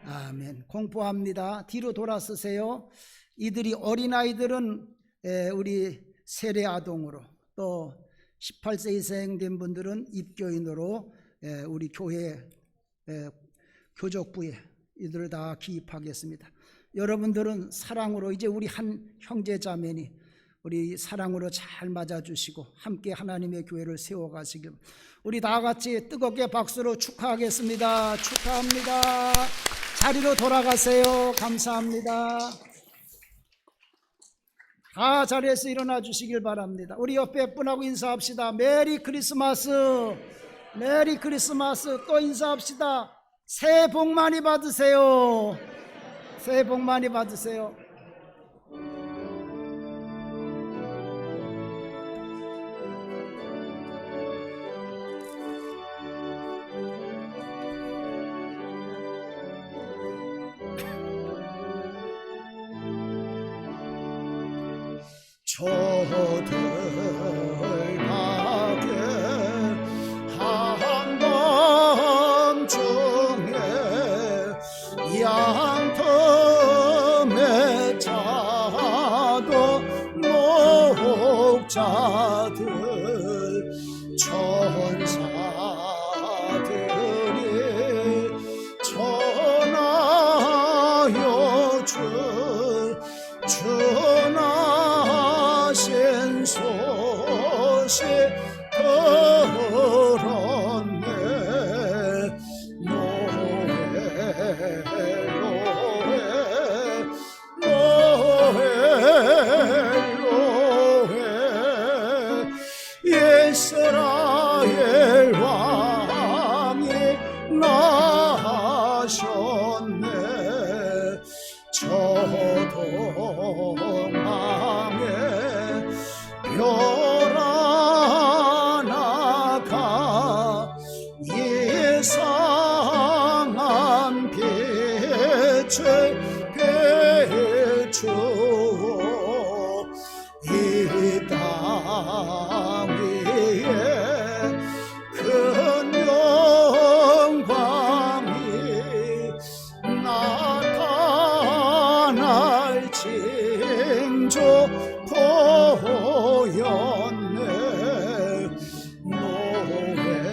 A: 아멘. 공포합니다. 뒤로 돌아서세요. 이들이 어린아이들은 우리 세례 아동으로, 또 18세 이상 된 분들은 입교인으로 우리 교회 교족부에 이들을 다 기입하겠습니다. 여러분들은 사랑으로, 이제 우리 한 형제자매니 우리 사랑으로 잘 맞아주시고 함께 하나님의 교회를 세워가시길, 우리 다 같이 뜨겁게 박수로 축하하겠습니다. 축하합니다. 자리로 돌아가세요. 감사합니다. 다 자리에서 일어나 주시길 바랍니다. 우리 옆에 분하고 인사합시다. 메리 크리스마스. 메리 크리스마스. 또 인사합시다. 새해 복 많이 받으세요. 새해 복 많이 받으세요. 저들 가게 한밤중에 양틈에 자도 목자들 천사들이 전하여 전하신 소식 들었네. 노해 이스라엘 왕이 나셨네. 저동방에 별 하나가 예상한 빛을 비추어 이 땅 위에 큰 영광이 나타날 징조 보였네. 노해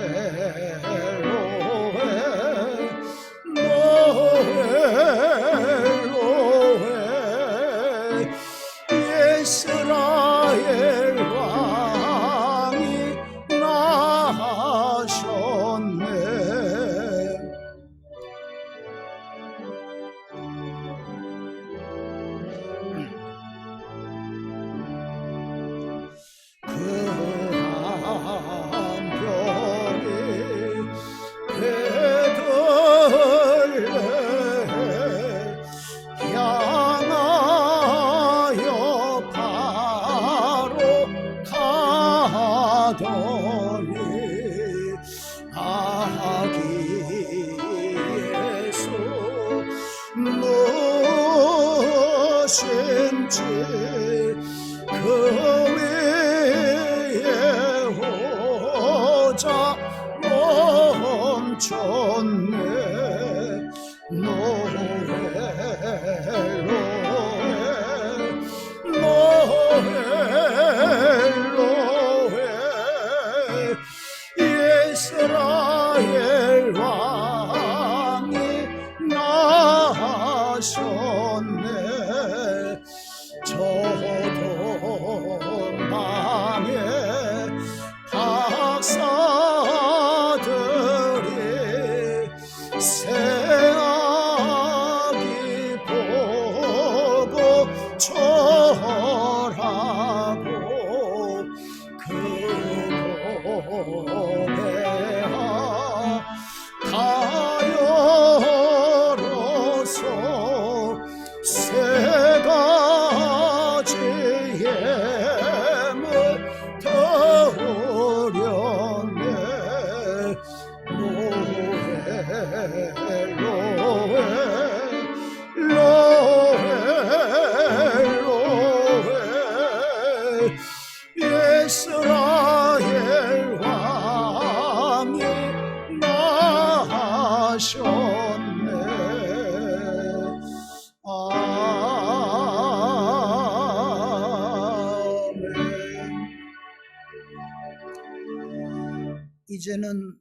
A: 이제는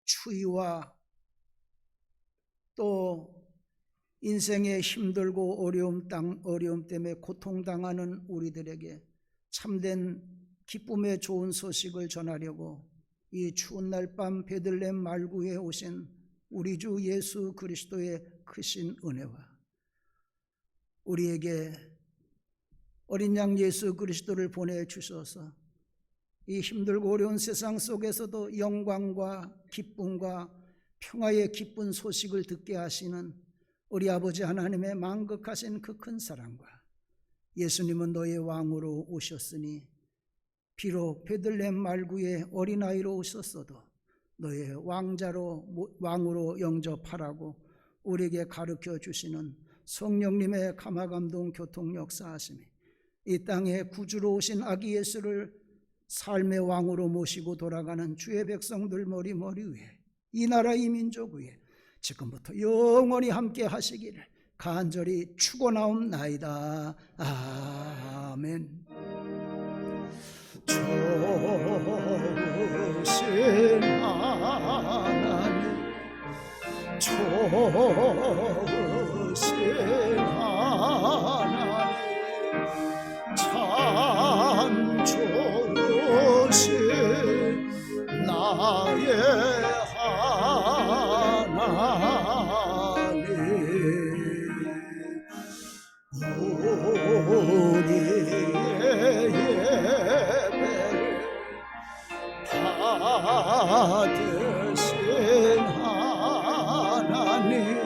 A: 추위와 또 인생의 힘들고 어려움 때문에 고통당하는 우리들에게 참된 기쁨의 좋은 소식을 전하려고 이 추운 날 밤 베들레헴 말구에 오신 우리 주 예수 그리스도의 크신 은혜와 우리에게 어린 양 예수 그리스도를 보내주셔서 이 힘들고 어려운 세상 속에서도 영광과 기쁨과 평화의 기쁜 소식을 듣게 하시는 우리 아버지 하나님의 만극하신 그 큰 사랑과 예수님은 너의 왕으로 오셨으니 비록 베들레헴 말구에 어린아이로 오셨어도 너의 왕으로 영접하라고 우리에게 가르쳐 주시는 성령님의 감화감동 교통 역사하심이 이 땅에 구주로 오신 아기 예수를 삶의 왕으로 모시고 돌아가는 주의 백성들 머리 위에 이 나라 이 민족 위에 지금부터 영원히 함께 하시기를 간절히 축원하옵나이다. 아멘. 좋으신 하나님, 좋으신 하나님, 참 좋으신 나의 하나님, 우리의 예배를 받으신 하나님,